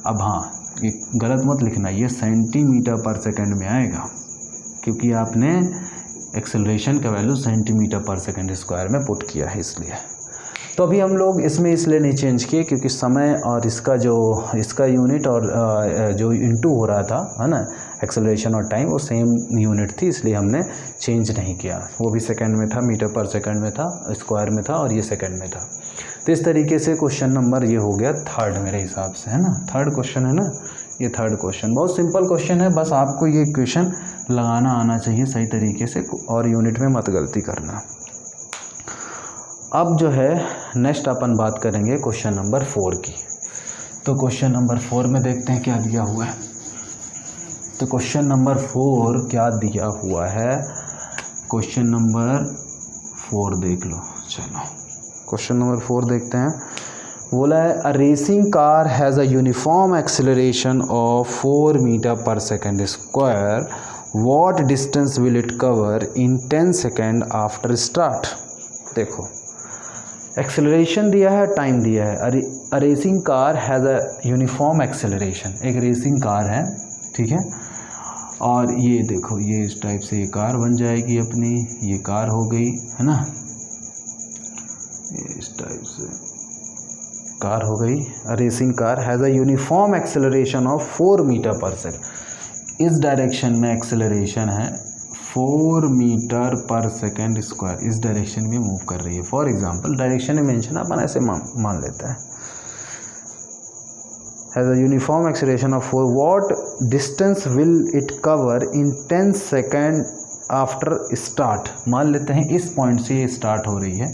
अब हाँ, ये गलत मत लिखना, ये cm/s में आएगा क्योंकि आपने एक्सेलरेशन का वैल्यू cm/s² में पुट किया है इसलिए। तो अभी हम लोग इसमें इसलिए नहीं चेंज किए क्योंकि समय और इसका यूनिट और जो इनटू हो रहा था, है ना, एक्सेलरेशन और टाइम, वो सेम यूनिट थी, इसलिए हमने चेंज नहीं किया। वो भी सेकंड में था, मीटर/सेकंड में था, स्क्वायर में था, और ये सेकंड में था। तो इस तरीके से क्वेश्चन नंबर ये हो गया थर्ड मेरे हिसाब से, है ना। थर्ड क्वेश्चन है ना, ये थर्ड क्वेश्चन बहुत सिंपल क्वेश्चन है, बस आपको ये इक्वेशन लगाना आना चाहिए सही तरीके से, और यूनिट में मत गलती करना। अब जो है नेक्स्ट अपन बात करेंगे क्वेश्चन नंबर 4 की। तो क्वेश्चन नंबर 4 में देखते हैं क्या दिया हुआ है। तो क्वेश्चन नंबर 4 क्या दिया हुआ है, क्वेश्चन नंबर 4 देख लो। चलो क्वेश्चन नंबर 4 देखते हैं। बोला है a racing car has a uniform acceleration of 4 मीटर/s²। What distance will it cover in 10 second after start. देखो एक्सेलरेशन दिया है, टाइम दिया है। A racing car has a uniform acceleration, एक रेसिंग कार है, ठीक है। और ये देखो, ये इस टाइप से ये कार बन जाएगी अपनी, ये कार हो गई, है ना, इस टाइप से कार हो गई। अ racing car has a uniform acceleration of 4 मीटर/s। इस डायरेक्शन में एक्सेलरेशन है 4 मीटर/s², इस डायरेक्शन में मूव कर रही है। फॉर एग्जांपल डायरेक्शन में मेंशन अपन ऐसे मान लेते हैं, has a uniform acceleration of 4, what distance will it cover in 10 second after start. मान लेते हैं इस पॉइंट से ये स्टार्ट हो रही है,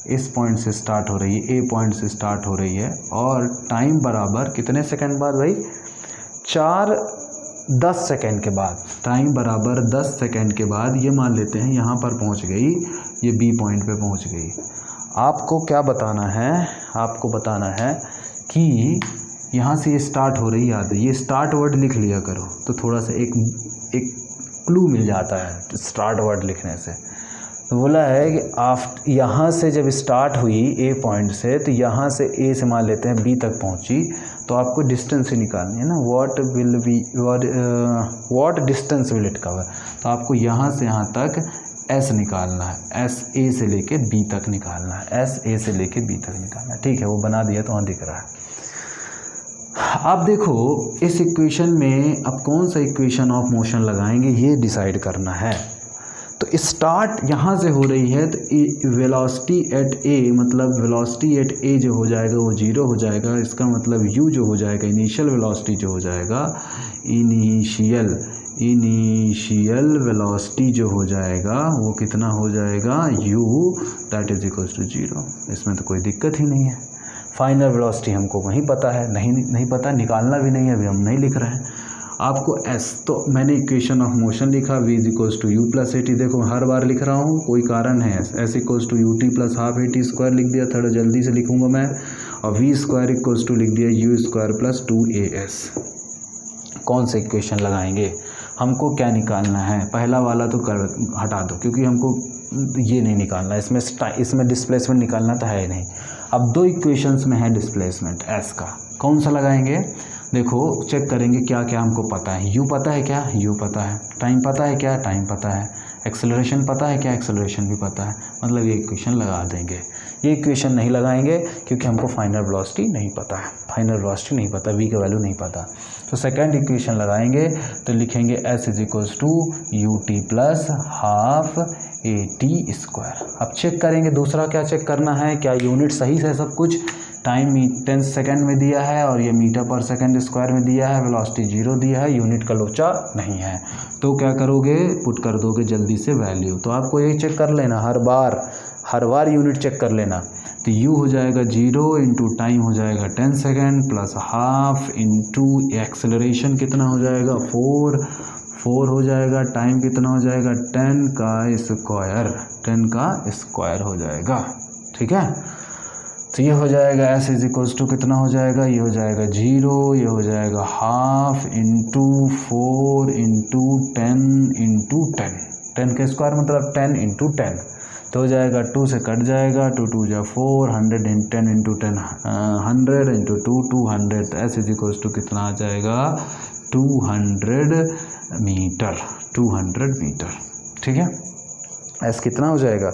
इस पॉइंट से स्टार्ट हो रही है, ए पॉइंट से स्टार्ट हो रही है, और टाइम बराबर कितने सेकंड बाद भाई? 10 सेकंड के बाद, टाइम बराबर 10 सेकंड के बाद ये मान लेते हैं यहाँ पर पहुँच गई, ये बी पॉइंट पे पहुँच गई। आपको क्या बताना है? आपको बताना है कि यहाँ से ये स्टार्ट हो रही, याद है ये स्टार्ट वर्ड लिख लिया करो, तो थोड़ा सा एक क्लू मिल जाता है स्टार्ट वर्ड लिखने से। तो बोला है कि यहाँ से जब स्टार्ट हुई ए पॉइंट से, तो यहाँ से ए से मान लेते हैं बी तक पहुँची, तो आपको डिस्टेंस ही निकालनी है ना। What distance will it cover, तो आपको यहाँ से यहाँ तक एस निकालना है, एस ए से लेके बी तक निकालना है, एस ए से लेके बी तक निकालना है, ठीक है। वो बना दिया तो वहाँ दिख रहा है। अब देखो इस इक्वेशन में अब कौन सा इक्वेशन ऑफ मोशन लगाएंगे ये डिसाइड करना है। तो स्टार्ट यहाँ से हो रही है, तो वेलोसिटी एट ए, मतलब वेलोसिटी एट ए जो हो जाएगा वो 0 हो जाएगा। इसका मतलब u जो हो जाएगा, इनिशियल वेलोसिटी जो हो जाएगा, इनिशियल वेलोसिटी जो हो जाएगा वो कितना हो जाएगा, u that is equal to 0। इसमें तो कोई दिक्कत ही नहीं है। फाइनल वेलोसिटी हमको वहीं पता है, नहीं पता, निकालना भी नहीं है, अभी हम नहीं लिख रहे हैं। आपको s, तो मैंने इक्वेशन ऑफ मोशन लिखा v = u + at। देखो हर बार लिख रहा हूँ, कोई कारण है, s = ut + ½ at² लिख दिया, थोड़ा जल्दी से लिखूँगा मैं, और v² लिख दिया u² + 2as। कौन से इक्वेशन लगाएंगे, हमको क्या निकालना है? पहला वाला तो हटा दो क्योंकि हमको ये नहीं निकालना, इसमें डिस्प्लेसमेंट निकालना तो है ही नहीं। अब दो इक्वेशंस में है डिस्प्लेसमेंट s का, कौन सा लगाएंगे? देखो चेक करेंगे क्या क्या हमको पता है। यू पता है क्या, यू पता है। टाइम पता है क्या, टाइम पता है। एक्सेलरेशन पता है क्या, एक्सेलरेशन भी पता है। मतलब ये इक्वेशन लगा देंगे। ये इक्वेशन नहीं लगाएंगे क्योंकि हमको फाइनल वेलोसिटी नहीं पता है, फाइनल वेलोसिटी नहीं पता, v का वैल्यू नहीं पता। तो सेकंड इक्वेशन लगाएंगे तो लिखेंगे s is equals to u t plus half a t square. अब चेक करेंगे दूसरा क्या चेक करना है, क्या यूनिट सही है सब कुछ। टाइम 10 सेकंड में दिया है और ये मीटर पर सेकंड स्क्वायर में दिया है, वेलोसिटी 0 दिया है, यूनिट का लोचा नहीं है। तो क्या करोगे, पुट कर दोगे जल्दी से वैल्यू। तो आपको यही चेक कर लेना, हर बार यूनिट चेक कर लेना। तो u हो जाएगा 0 इंटू टाइम हो जाएगा 10 second plus half into acceleration कितना हो जाएगा 4 हो जाएगा, टाइम कितना हो जाएगा 10 का स्क्वायर हो जाएगा। ठीक है, तो ये हो जाएगा s इज इक्वल्स टू कितना हो जाएगा, ये हो जाएगा 0, ये हो जाएगा हाफ इंटू 4 इंटू 10 का स्क्वायर मतलब 10 इंटू 10, तो हो जाएगा 2 से कट जाएगा, 2 2 जा 4, 100 इन 10 इंटू 10 100 इंटू 2 200। तो एस इज इक्वल्स टू कितना आ जाएगा 200 मीटर। ठीक है, एस कितना हो जाएगा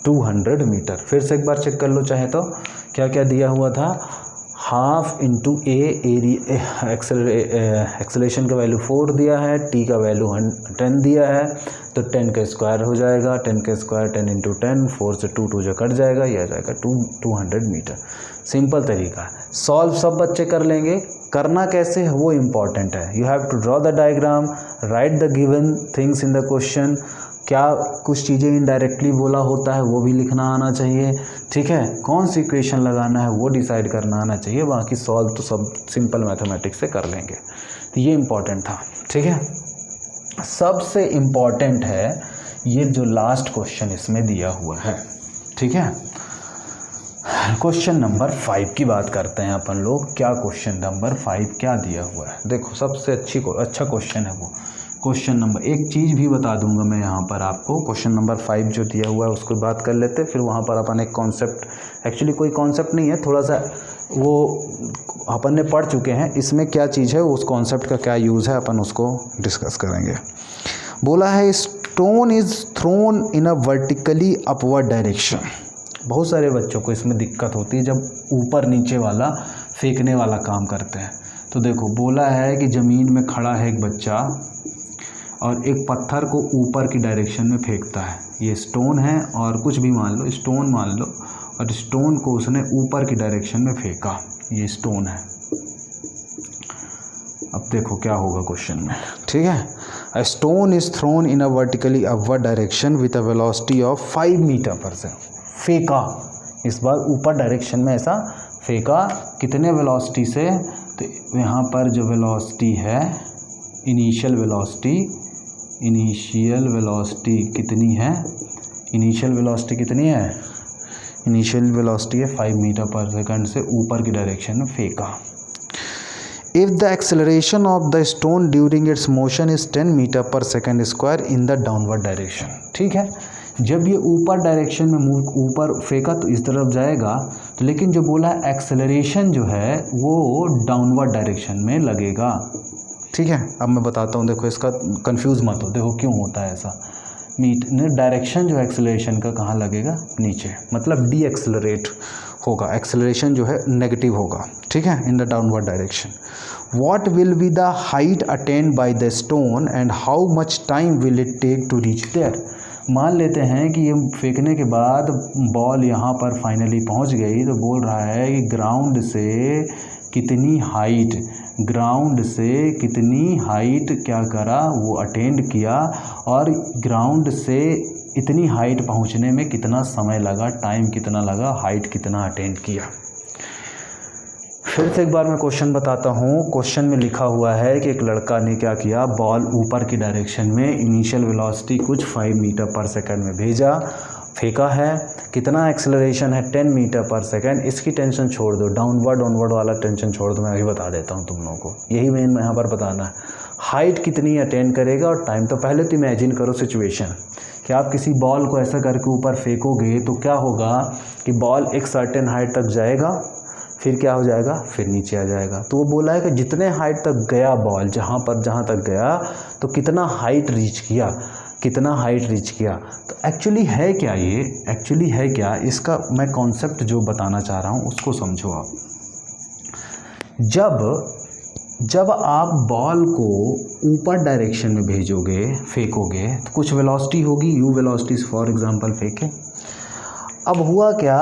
200 मीटर। फिर से एक बार चेक कर लो चाहे तो, क्या क्या दिया हुआ था, हाफ इंटू ए एरिया, एक्सेलरेशन का वैल्यू 4 दिया है, टी का वैल्यू 10 दिया है, तो 10 का स्क्वायर हो जाएगा, 10 का स्क्वायर 10 इंटू 10, 4 से 2 2 जो कट जाएगा, यह आ जाएगा 200 मीटर। सिंपल तरीका है, सॉल्व सब बच्चे कर लेंगे। करना कैसे है वो इम्पॉर्टेंट है। You have to draw the diagram, write the given things in the question. क्या कुछ चीज़ें इनडायरेक्टली बोला होता है वो भी लिखना आना चाहिए। ठीक है, कौन सी इक्वेशन लगाना है वो डिसाइड करना आना चाहिए, बाकी सॉल्व तो सब सिंपल मैथमेटिक्स से कर लेंगे। तो ये इम्पॉर्टेंट था। ठीक है, सबसे इम्पॉर्टेंट है ये जो लास्ट क्वेश्चन इसमें दिया हुआ है। ठीक है, क्वेश्चन नंबर 5 की बात करते हैं अपन लोग। क्या क्वेश्चन नंबर 5 क्या दिया हुआ है, देखो सबसे अच्छा क्वेश्चन है वो। क्वेश्चन नंबर, एक चीज़ भी बता दूंगा मैं यहाँ पर आपको, क्वेश्चन नंबर 5 जो दिया हुआ है उसको बात कर लेते हैं, फिर वहाँ पर अपन एक कॉन्सेप्ट, एक्चुअली कोई कॉन्सेप्ट नहीं है, थोड़ा सा वो अपन ने पढ़ चुके हैं, इसमें क्या चीज़ है उस कॉन्सेप्ट का क्या यूज़ है अपन उसको डिस्कस करेंगे। बोला है stone is thrown in a vertically upward direction. बहुत सारे बच्चों को इसमें दिक्कत होती है जब ऊपर नीचे वाला फेंकने वाला काम करते हैं। तो देखो बोला है कि ज़मीन में खड़ा है एक बच्चा और एक पत्थर को ऊपर की डायरेक्शन में फेंकता है। ये स्टोन है और कुछ भी मान लो, स्टोन मान लो, और स्टोन को उसने ऊपर की डायरेक्शन में फेंका, ये स्टोन है। अब देखो क्या होगा क्वेश्चन में। ठीक है, a stone is thrown in a vertically upward direction with a velocity of 5 metre per second. फेंका, इस बार ऊपर डायरेक्शन में ऐसा फेंका, कितने वेलोसिटी से, तो यहाँ पर जो वेलोसिटी है इनिशियल वेलोसिटी कितनी है, इनिशियल वेलोसिटी कितनी है, इनिशियल वेलोसिटी है 5 मीटर पर सेकंड से ऊपर की डायरेक्शन में फेंका। If the acceleration of the stone during its motion is 10 metre per second square in the downward direction. ठीक है, जब ये ऊपर डायरेक्शन में मूव, ऊपर फेंका तो इस तरफ जाएगा, तो लेकिन जो बोला एक्सेलरेशन जो है वो डाउनवर्ड डायरेक्शन में लगेगा। ठीक है, अब मैं बताता हूँ, देखो इसका कंफ्यूज मत हो, देखो क्यों होता है ऐसा। डायरेक्शन जो एक्सेलरेशन का कहाँ लगेगा, नीचे, मतलब डी एक्सेलरेट होगा, एक्सेलरेशन जो है नेगेटिव होगा। ठीक है, in the downward direction. What will be the height attained by the stone and how much time will it take to reach there. मान लेते हैं कि ये फेंकने के बाद बॉल यहाँ पर फाइनली पहुँच गई, तो बोल रहा है कि ग्राउंड से कितनी हाइट क्या करा, वो अटेंड किया, और ग्राउंड से इतनी हाइट पहुंचने में कितना समय लगा, टाइम कितना लगा, हाइट कितना अटेंड किया। फिर से एक बार मैं क्वेश्चन बताता हूँ। क्वेश्चन में लिखा हुआ है कि एक लड़का ने क्या किया, बॉल ऊपर की डायरेक्शन में इनिशियल वेलोसिटी कुछ 5 मीटर पर सेकंड में भेजा, फेंका है, कितना एक्सेलरेशन है 10 मीटर पर सेकंड। इसकी टेंशन छोड़ दो, डाउनवर्ड वाला टेंशन छोड़ दो, मैं अभी बता देता हूँ तुम लोगों को, यही मेन यहाँ पर बताना है। हाइट कितनी अटेंड करेगा और टाइम। तो पहले तो इमेजिन करो सिचुएशन कि आप किसी बॉल को ऐसा करके ऊपर फेंकोगे तो क्या होगा कि बॉल एक सर्टेन हाइट तक जाएगा, फिर क्या हो जाएगा, फिर नीचे आ जाएगा। तो वो बोला है कि जितने हाइट तक गया बॉल, जहाँ तक गया तो कितना हाइट रीच किया, कितना हाइट रीच किया। तो एक्चुअली है क्या, ये एक्चुअली है क्या, इसका मैं कॉन्सेप्ट जो बताना चाह रहा हूँ उसको समझो आप। जब आप बॉल को ऊपर डायरेक्शन में भेजोगे, फेंकोगे, तो कुछ वेलोसिटी होगी, यू वेलोसिटी फॉर एग्जांपल फेंके। अब हुआ क्या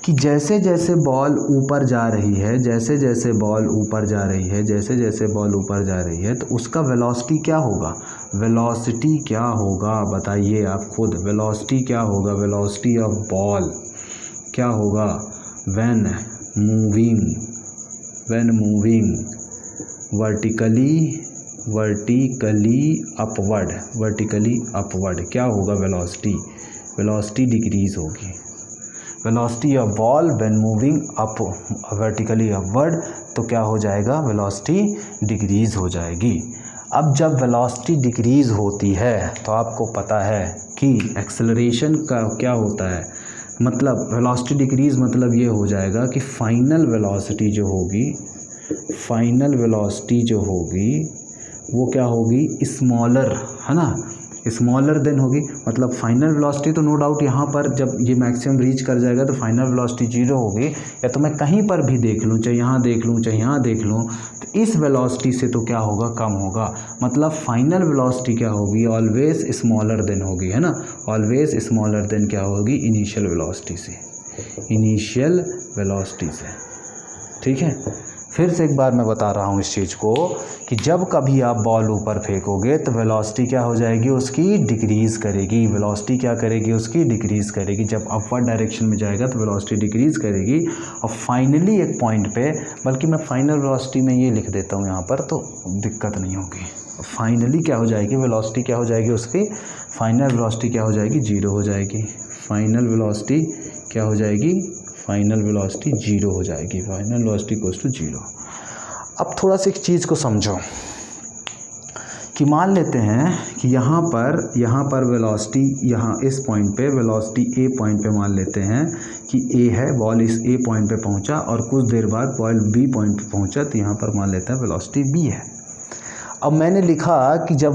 कि जैसे जैसे बॉल ऊपर जा रही है, जैसे जैसे बॉल ऊपर जा रही है, जैसे जैसे बॉल ऊपर जा रही है, तो उसका वेलोसिटी क्या होगा, वेलोसिटी क्या होगा बताइए आप खुद, वेलोसिटी क्या होगा, वेलोसिटी ऑफ बॉल क्या होगा व्हेन मूविंग वर्टिकली अपवर्ड क्या होगा, वेलोसिटी डिक्रीज होगी। Velocity of ball when moving up vertically upward, तो क्या हो जाएगा, वेलोसिटी डिक्रीज हो जाएगी। अब जब वेलोसिटी डिक्रीज होती है तो आपको पता है कि एक्सेलरेशन का क्या होता है, मतलब वेलोसिटी डिक्रीज मतलब ये हो जाएगा कि फाइनल वेलोसिटी जो होगी वो क्या होगी, स्मॉलर, है ना, स्मॉलर देन होगी। मतलब फाइनल वेलोसिटी तो नो डाउट यहाँ पर जब ये मैक्सिमम रीच कर जाएगा तो फाइनल वेलोसिटी 0 होगी, या तो मैं कहीं पर भी देख लूँ, चाहे यहाँ देख लूँ चाहे यहाँ देख लूँ, तो इस वेलोसिटी से तो क्या होगा, कम होगा। मतलब फाइनल वेलोसिटी क्या होगी, ऑलवेज स्मॉलर देन होगी, है ना, ऑलवेज स्मॉलर देन क्या होगी, इनिशियल वेलोसिटी से। ठीक है, फिर से एक बार मैं बता रहा हूँ इस चीज़ को कि जब कभी आप बॉल ऊपर फेंकोगे तो वेलोसिटी क्या हो जाएगी, उसकी डिक्रीज़ करेगी। वेलोसिटी क्या करेगी, उसकी डिक्रीज़ करेगी। जब अपवर्ड डायरेक्शन में जाएगा तो वेलोसिटी डिक्रीज़ करेगी और फाइनली एक पॉइंट पे, बल्कि मैं फाइनल वेलोसिटी में ये लिख देता हूँ यहाँ पर तो दिक्कत नहीं होगी। फाइनली क्या हो जाएगी, वेलोसिटी क्या हो जाएगी, उसकी फाइनल वेलोसिटी क्या हो जाएगी, 0 हो जाएगी। फाइनल वेलोसिटी क्या हो जाएगी, फाइनल वेलोसिटी 0 हो जाएगी। Final velocity equals to 0। अब थोड़ा सा एक चीज़ को समझो कि मान लेते हैं कि यहाँ पर वेलोसिटी, यहाँ इस पॉइंट पे वेलोसिटी ए पॉइंट पे मान लेते हैं कि ए है, बॉल इस ए पॉइंट पे पहुँचा और कुछ देर बाद बॉल बी पॉइंट पे पहुँचा, तो यहाँ पर मान लेते हैं वेलोसिटी बी है। अब मैंने लिखा कि जब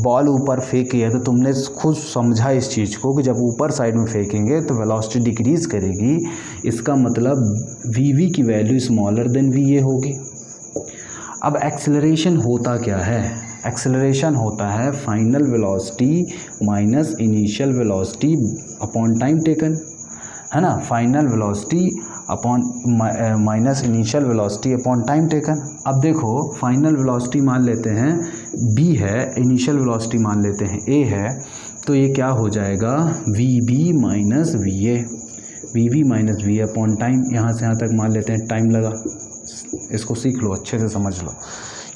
बॉल ऊपर फेंकी है तो तुमने खुद समझा इस चीज़ को कि जब ऊपर साइड में फेंकेंगे तो वेलोसिटी डिक्रीज़ करेगी। इसका मतलब वी की value smaller than V A होगी। अब एक्सेलरेशन होता क्या है, एक्सेलरेशन होता है final velocity minus initial velocity upon time taken, है ना, final velocity upon minus initial velocity upon time taken. अब देखो फाइनल वेलोसिटी मान लेते हैं b है, इनिशियल वेलोसिटी मान लेते हैं a है, तो ये क्या हो जाएगा, vb minus va upon time. यहाँ से यहाँ तक मान लेते हैं टाइम लगा। इसको सीख लो, अच्छे से समझ लो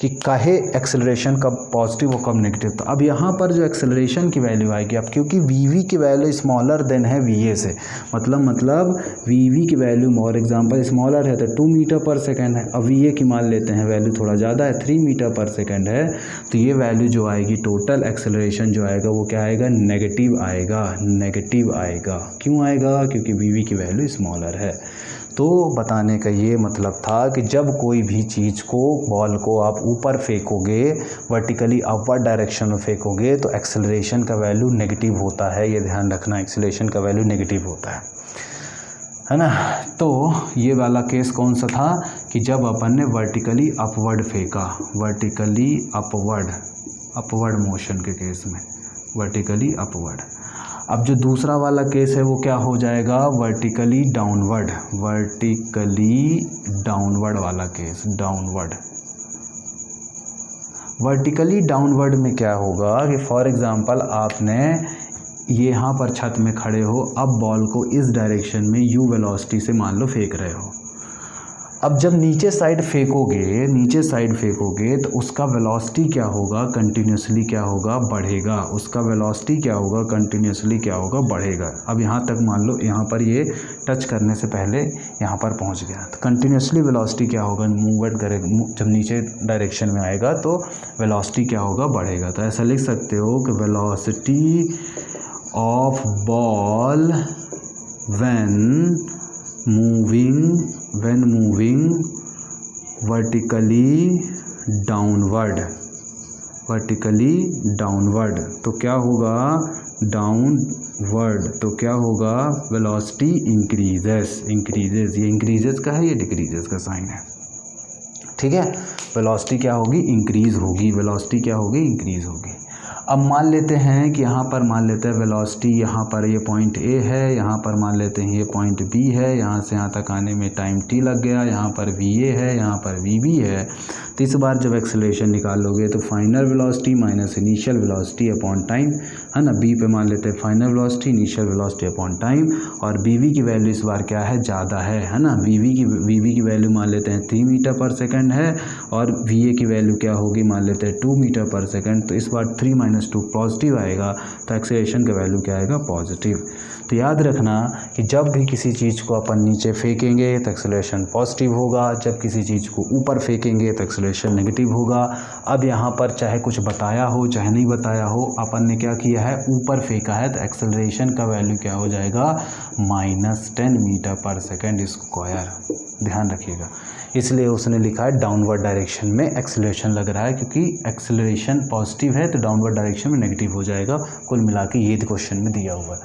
कि काहे एक्सेलरेशन कब पॉजिटिव और कब नेगेटिव। तो अब यहाँ पर जो एक्सेलरेशन की वैल्यू आएगी, अब क्योंकि वी की वैल्यू स्मॉलर देन है वी से, मतलब वी की वैल्यू फॉर एग्जांपल स्मॉलर है तो 2 मीटर पर सेकंड है। अब वी की मान लेते हैं वैल्यू थोड़ा ज़्यादा है, 3 मीटर पर सेकंड है, तो ये वैल्यू जो आएगी टोटल एक्सेलरेशन जो आएगा वो क्या आएगा, नेगेटिव आएगा। क्यों आएगा, क्योंकि वी की वैल्यू स्मॉलर है। तो बताने का ये मतलब था कि जब कोई भी चीज़ को, बॉल को आप ऊपर फेंकोगे, वर्टिकली अपवर्ड डायरेक्शन में फेंकोगे, तो एक्सेलरेशन का वैल्यू नेगेटिव होता है। ये ध्यान रखना, एक्सेलरेशन का वैल्यू नेगेटिव होता है ना। तो ये वाला केस कौन सा था कि जब अपन ने वर्टिकली अपवर्ड फेंका, वर्टिकली अपवर्ड मोशन के केस में, वर्टिकली अपवर्ड। अब जो दूसरा वाला केस है वो क्या हो जाएगा, वर्टिकली डाउनवर्ड वाला केस। वर्टिकली डाउनवर्ड में क्या होगा कि फॉर एग्जांपल आपने ये यहाँ पर छत में खड़े हो, अब बॉल को इस डायरेक्शन में यू वेलोसिटी से मान लो फेंक रहे हो। अब जब नीचे साइड फेंकोगे तो उसका वेलोसिटी क्या होगा, कंटिन्यूसली क्या होगा, बढ़ेगा। उसका वेलोसिटी क्या होगा, कंटिन्यूसली क्या होगा, बढ़ेगा। अब यहाँ तक मान लो, यहाँ पर ये टच करने से पहले यहाँ पर पहुँच गया, तो कंटिन्यूसली वेलोसिटी क्या होगा, मूवमेंट करेगा। जब नीचे डायरेक्शन में आएगा तो वेलोसिटी क्या होगा, बढ़ेगा। तो ऐसा लिख सकते हो कि velocity of ball when moving when moving vertically downward, तो क्या होगा, डाउनवर्ड, तो क्या होगा, वेलोसिटी इंक्रीजेस, ये इंक्रीजेस का है, ये डिक्रीजेस का साइन है, ठीक है। वेलोसिटी क्या होगी, इंक्रीज होगी, इंक्रीज होगी। अब मान लेते हैं कि यहाँ पर मान लेते हैं वेलोसिटी, यहाँ पर ये पॉइंट ए है, यहाँ पर मान लेते हैं ये पॉइंट बी है, यहाँ से यहाँ तक आने में टाइम टी लग गया, यहाँ पर वी ए है, यहाँ पर वी बी है। तो इस बार जब एक्सेलरेशन निकालोगे तो final velocity minus initial velocity upon time, है ना। बी पे मान लेते हैं final velocity, initial velocity upon time, और बी वी की वैल्यू इस बार क्या है, ज़्यादा है ना। वी वी की वैल्यू मान लेते हैं 3 मीटर पर सेकेंड है, और वी ए की वैल्यू क्या होगी, मान लेते हैं 2 मीटर पर सेकेंड। तो इस बार 3 - 2 पॉजिटिव आएगा, तो एक्सेलरेशन का वैल्यू क्या आएगा, पॉजिटिव। तो याद रखना कि जब भी किसी चीज़ को अपन नीचे फेंकेंगे तो एक्सेलरेशन पॉजिटिव होगा, जब किसी चीज़ को ऊपर फेंकेंगे तो एक्सेलरेशन नेगेटिव होगा। अब यहाँ पर चाहे कुछ बताया हो चाहे नहीं बताया हो, अपन ने क्या किया है, ऊपर फेंका है, तो एक्सेलरेशन का वैल्यू क्या हो जाएगा, -10 मीटर पर सेकेंड स्क्वायर। ध्यान रखिएगा, इसलिए उसने लिखा है डाउनवर्ड डायरेक्शन में एक्सेलरेशन लग रहा है, क्योंकि एक्सेलरेशन पॉजिटिव है तो डाउनवर्ड डायरेक्शन में नेगेटिव हो जाएगा। कुल मिला के ये क्वेश्चन में दिया हुआ है।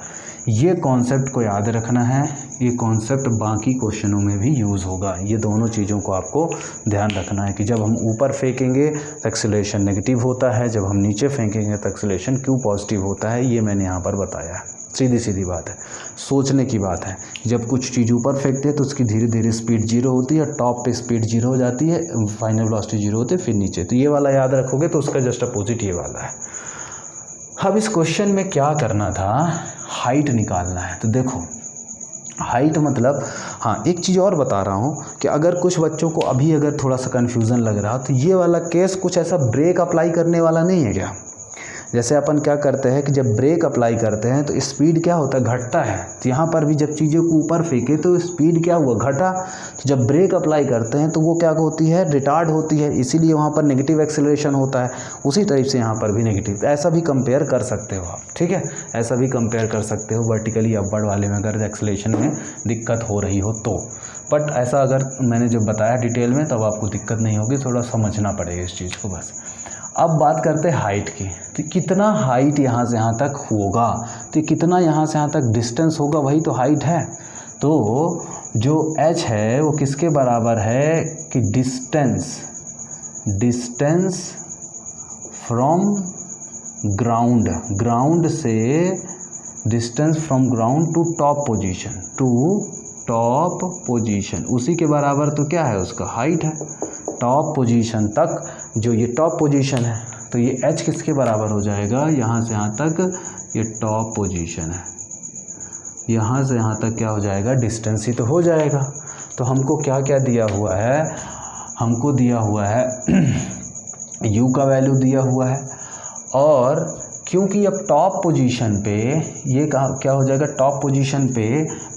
ये कॉन्सेप्ट को याद रखना है, ये कॉन्सेप्ट बाकी क्वेश्चनों में भी यूज़ होगा। ये दोनों चीज़ों को आपको ध्यान रखना है कि जब हम ऊपर फेंकेंगे तो एक्सेलरेशन नेगेटिव होता है, जब हम नीचे फेंकेंगे तो एक्सेलरेशन क्यों पॉजिटिव होता है, ये मैंने यहाँ पर बताया है। सीधी बात है, सोचने की बात है। जब कुछ चीज़ ऊपर फेंकते हैं तो उसकी धीरे धीरे स्पीड 0 होती है, टॉप पे स्पीड 0 हो जाती है, फाइनल वेलोसिटी 0 होती है, फिर नीचे। तो ये वाला याद रखोगे तो उसका जस्ट अपोजिट ये वाला है। अब इस क्वेश्चन में क्या करना था, हाइट निकालना है। तो देखो हाइट मतलब, हाँ एक चीज़ और बता रहा हूँ कि अगर कुछ बच्चों को अभी अगर थोड़ा सा कन्फ्यूज़न लग रहा हो, तो ये वाला केस कुछ ऐसा ब्रेक अप्लाई करने वाला नहीं है क्या। जैसे अपन क्या करते हैं कि जब ब्रेक अप्लाई करते हैं तो स्पीड क्या होता है, घटता है। तो यहाँ पर भी जब चीज़ों को ऊपर फेंके तो स्पीड क्या हुआ, घटा। तो जब ब्रेक अप्लाई करते हैं तो वो क्या होती है, रिटार्ड होती है, इसीलिए वहाँ पर नेगेटिव एक्सेलरेशन होता है। उसी टाइप से यहाँ पर भी नेगेटिव, ऐसा भी कंपेयर कर सकते हो आप, ठीक है, ऐसा भी कंपेयर कर सकते हो वर्टिकली अपवर्ड वाले में अगर एक्सेलरेशन में दिक्कत हो रही हो तो। बट ऐसा अगर मैंने जो बताया डिटेल में तब आपको दिक्कत नहीं होगी, थोड़ा समझना पड़ेगा इस चीज़ को बस। अब बात करते हैं हाइट की, तो कितना हाइट यहाँ से यहाँ तक होगा, तो कितना यहाँ से यहाँ तक डिस्टेंस होगा, वही तो हाइट है। तो जो h है वो किसके बराबर है कि डिस्टेंस फ्रॉम ग्राउंड से distance from ground to top position, उसी के बराबर तो क्या है, उसका हाइट है। टॉप पोजीशन तक, जो ये टॉप पोजीशन है, तो ये h किसके बराबर हो जाएगा, यहाँ से यहाँ तक ये टॉप पोजीशन है, यहाँ से यहाँ तक क्या हो जाएगा, डिस्टेंस ही तो हो जाएगा। तो हमको क्या क्या दिया हुआ है, हमको दिया हुआ है u का वैल्यू दिया हुआ है, और क्योंकि अब टॉप पोजीशन पे ये क्या हो जाएगा, टॉप पोजीशन पे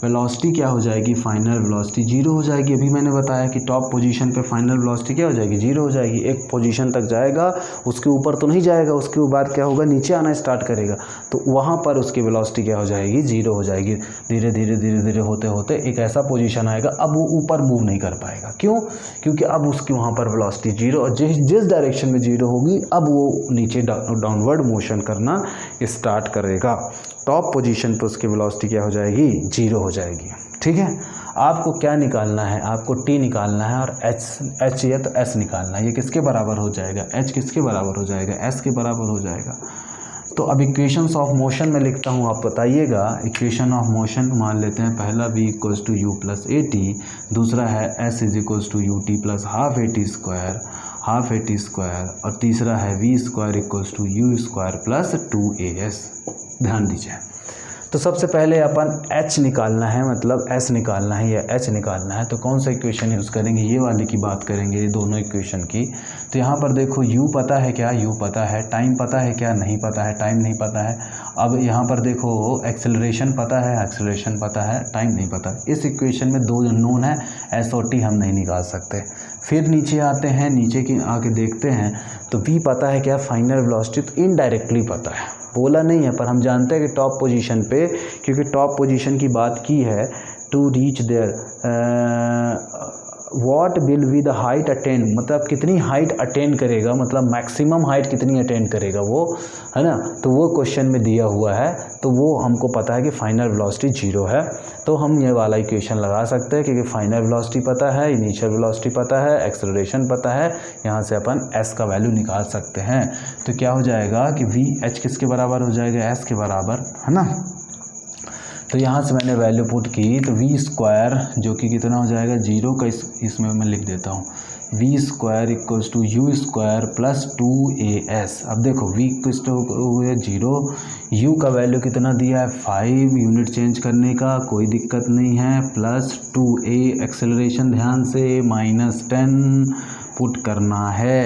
वेलोसिटी क्या हो जाएगी, फाइनल वेलोसिटी 0 हो जाएगी। अभी मैंने बताया कि टॉप पोजीशन पे फाइनल वेलोसिटी क्या हो जाएगी, 0 हो जाएगी। एक पोजीशन तक जाएगा, उसके ऊपर तो नहीं जाएगा, उसके बाद क्या होगा, नीचे आना स्टार्ट करेगा, तो वहाँ पर उसकी वेलोसिटी क्या हो जाएगी, 0 हो जाएगी। धीरे धीरे होते होते एक ऐसा पोजीशन आएगा, अब वो ऊपर मूव नहीं कर पाएगा। क्यों, क्योंकि अब उसकी वहाँ पर वेलोसिटी 0, और जिस डायरेक्शन में 0 होगी अब वो नीचे डाउनवर्ड मोशन करना स्टार्ट करेगा। टॉप पोजीशन पे उसकी वेलोसिटी क्या हो जाएगी, 0 हो जाएगी। ठीक है, आपको क्या निकालना है, आपको t निकालना है, और h या तो s निकालना है। ये किसके बराबर हो जाएगा, h किसके बराबर हो जाएगा, s के बराबर हो जाएगा। तो अब इक्वेशंस ऑफ मोशन में लिखता हूँ, आप बताइएगा। इक्वेशन ऑफ मोशन मान लेते हैं, पहला v equals to u plus a t, दूसरा है s is equals to u t plus half a t square, और तीसरा है v square equals to u square plus 2as। ध्यान दीजिए, तो सबसे पहले अपन h निकालना है, मतलब s निकालना है या h निकालना है। तो कौन सा इक्वेशन यूज़ करेंगे, ये वाली की बात करेंगे, ये दोनों इक्वेशन की। तो यहाँ पर देखो u पता है क्या, u पता है, टाइम पता है क्या, नहीं पता है, टाइम नहीं पता है। अब यहाँ पर देखो एक्सेलरेशन पता है, एक्सेलरेशन पता है, टाइम नहीं पता। इस इक्वेशन में दो नोन है, s और t हम नहीं निकाल सकते। फिर नीचे आते हैं, नीचे की आके देखते हैं, तो v पता है क्या, फाइनल वेलोसिटी, तो इनडायरेक्टली पता है, बोला नहीं है, पर हम जानते हैं कि टॉप पोजीशन पे, क्योंकि टॉप पोजीशन की बात की है, to reach there, what will be the height attained, मतलब कितनी हाइट अटेंड करेगा, मतलब मैक्सिमम हाइट कितनी अटेंड करेगा वो, है ना। तो वो क्वेश्चन में दिया हुआ है, तो वो हमको पता है कि फाइनल वेलोसिटी 0 है, तो हम ये वाला इक्वेशन लगा सकते हैं, क्योंकि फाइनल वेलोसिटी पता है, इनिशियल वेलोसिटी पता है, एक्सेलरेशन पता है, यहाँ से अपन s का वैल्यू निकाल सकते हैं। तो क्या हो जाएगा कि वी एच किसके बराबर हो जाएगा, s के बराबर, है ना। तो यहाँ से मैंने वैल्यू पुट की, तो वी स्क्वायर जो कि कितना हो जाएगा 0 का, इसमें मैं लिख देता हूँ, v square equals to u square plus 2as। अब देखो वी इक्वल्स टू 0, यू का वैल्यू कितना दिया है 5, यूनिट चेंज करने का कोई दिक्कत नहीं है, प्लस 2a एक्सेलरेशन ध्यान से -10 पुट करना है,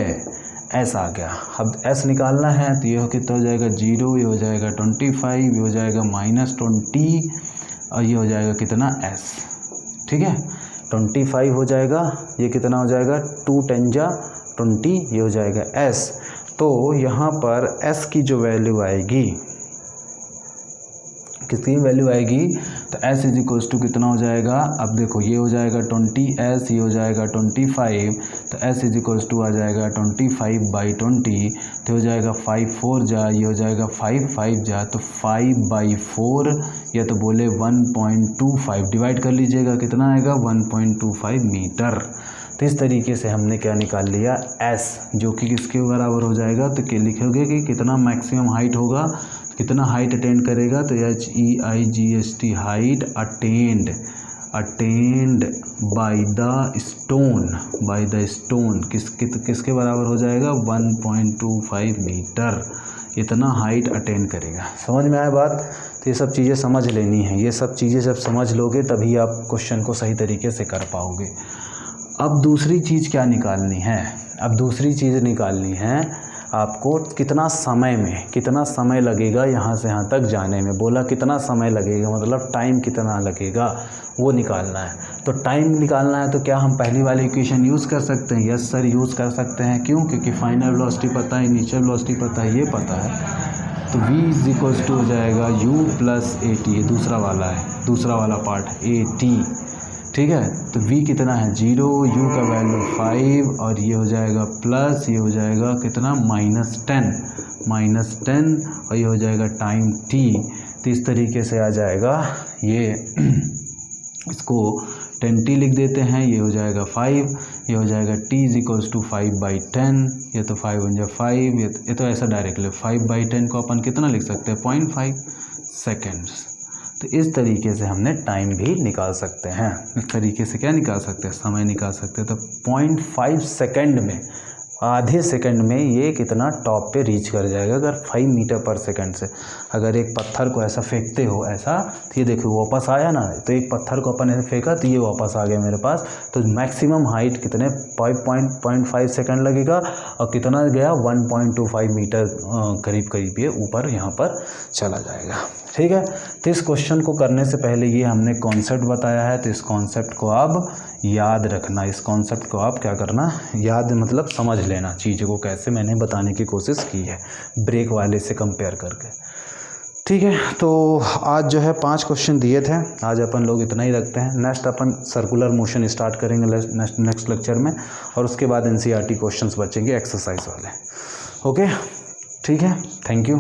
s आ गया। अब s निकालना है, तो ये कितना हो जाएगा 0, ये हो जाएगा 25, ये हो जाएगा -20 और ये हो जाएगा कितना s, ठीक है। 25 हो जाएगा, ये कितना हो जाएगा 2 10 जा 20, ये हो जाएगा s। तो यहाँ पर s की जो वैल्यू आएगी, कितनी वैल्यू आएगी, तो s इज इक्वल्स टू कितना हो जाएगा, अब देखो ये हो जाएगा 20s, ये हो जाएगा 25, तो s इज इक्वल्स टू आ जाएगा 25/20, तो हो जाएगा 5 4 जा, ये हो जाएगा 5 5 जा, तो 5/4 या तो बोले 1.25 डिवाइड कर लीजिएगा, कितना आएगा 1.25 मीटर। तो इस तरीके से हमने क्या निकाल लिया s, जो कि किसके बराबर हो जाएगा, तो क्या लिखोगे कि कितना मैक्सिमम हाइट होगा, कितना हाइट अटेंड करेगा, तो HEIGHT height attend bye the stone किसके बराबर हो जाएगा 1.25 मीटर, इतना हाइट अटेंड करेगा। समझ में आया बात। तो ये सब चीज़ें समझ लेनी है, ये सब चीज़ें जब समझ लोगे तभी आप क्वेश्चन को सही तरीके से कर पाओगे। अब दूसरी चीज़ क्या निकालनी है, अब दूसरी चीज़ निकालनी है आपको कितना समय लगेगा यहाँ से यहाँ तक जाने में, बोला कितना समय लगेगा, मतलब टाइम कितना लगेगा वो निकालना है। तो टाइम निकालना है तो क्या हम पहली वाली इक्वेशन यूज़ कर सकते हैं, यस सर यूज़ कर सकते हैं। क्यों, क्योंकि फाइनल वेलोसिटी पता है, इनिशियल वेलोसिटी पता है, ये पता है। तो v इज इक्वल्स टू हो जाएगा u प्लस AT, ये दूसरा वाला पार्ट AT, ठीक है। तो v कितना है 0, u का वैल्यू 5 और ये हो जाएगा प्लस, ये हो जाएगा कितना -10 और ये हो जाएगा टाइम t। तो इस तरीके से आ जाएगा ये इसको 10t लिख देते हैं, ये हो जाएगा 5, ये हो जाएगा t इज इक्वल्स टू 5/10, ये तो 5 बन जाए 5, ये तो ऐसा डायरेक्टली 5/10 को अपन कितना लिख सकते हैं 0.5 सेकेंड्स। तो इस तरीके से हमने टाइम भी निकाल सकते हैं, इस तरीके से क्या निकाल सकते हैं, समय निकाल सकते हैं। तो 0.5 सेकेंड में, आधे सेकंड में ये कितना टॉप पे रीच कर जाएगा। अगर 5 मीटर पर सेकंड से अगर एक पत्थर को ऐसा फेंकते हो ऐसा, तो ये देखो वापस आया ना, तो एक पत्थर को अपन ऐसे फेंका तो ये वापस आ गया मेरे पास। तो मैक्सिमम हाइट कितने 5.5 सेकंड लगेगा और कितना गया 1.25 मीटर करीब ये ऊपर यहाँ पर चला जाएगा, ठीक है। तो इस क्वेश्चन को करने से पहले ये हमने कॉन्सेप्ट बताया है, तो इस कॉन्सेप्ट को आप याद रखना, इस कॉन्सेप्ट को आप क्या करना, याद मतलब समझ लेना चीज़ों को, कैसे मैंने बताने की कोशिश की है ब्रेक वाले से कंपेयर करके, ठीक है। तो आज जो है 5 क्वेश्चन दिए थे, आज अपन लोग इतना ही रखते हैं। नेक्स्ट अपन सर्कुलर मोशन स्टार्ट करेंगे नेक्स्ट लेक्चर में, और उसके बाद NCERT क्वेश्चंस बचेंगे एक्सरसाइज वाले। ओके, ठीक है, थैंक यू।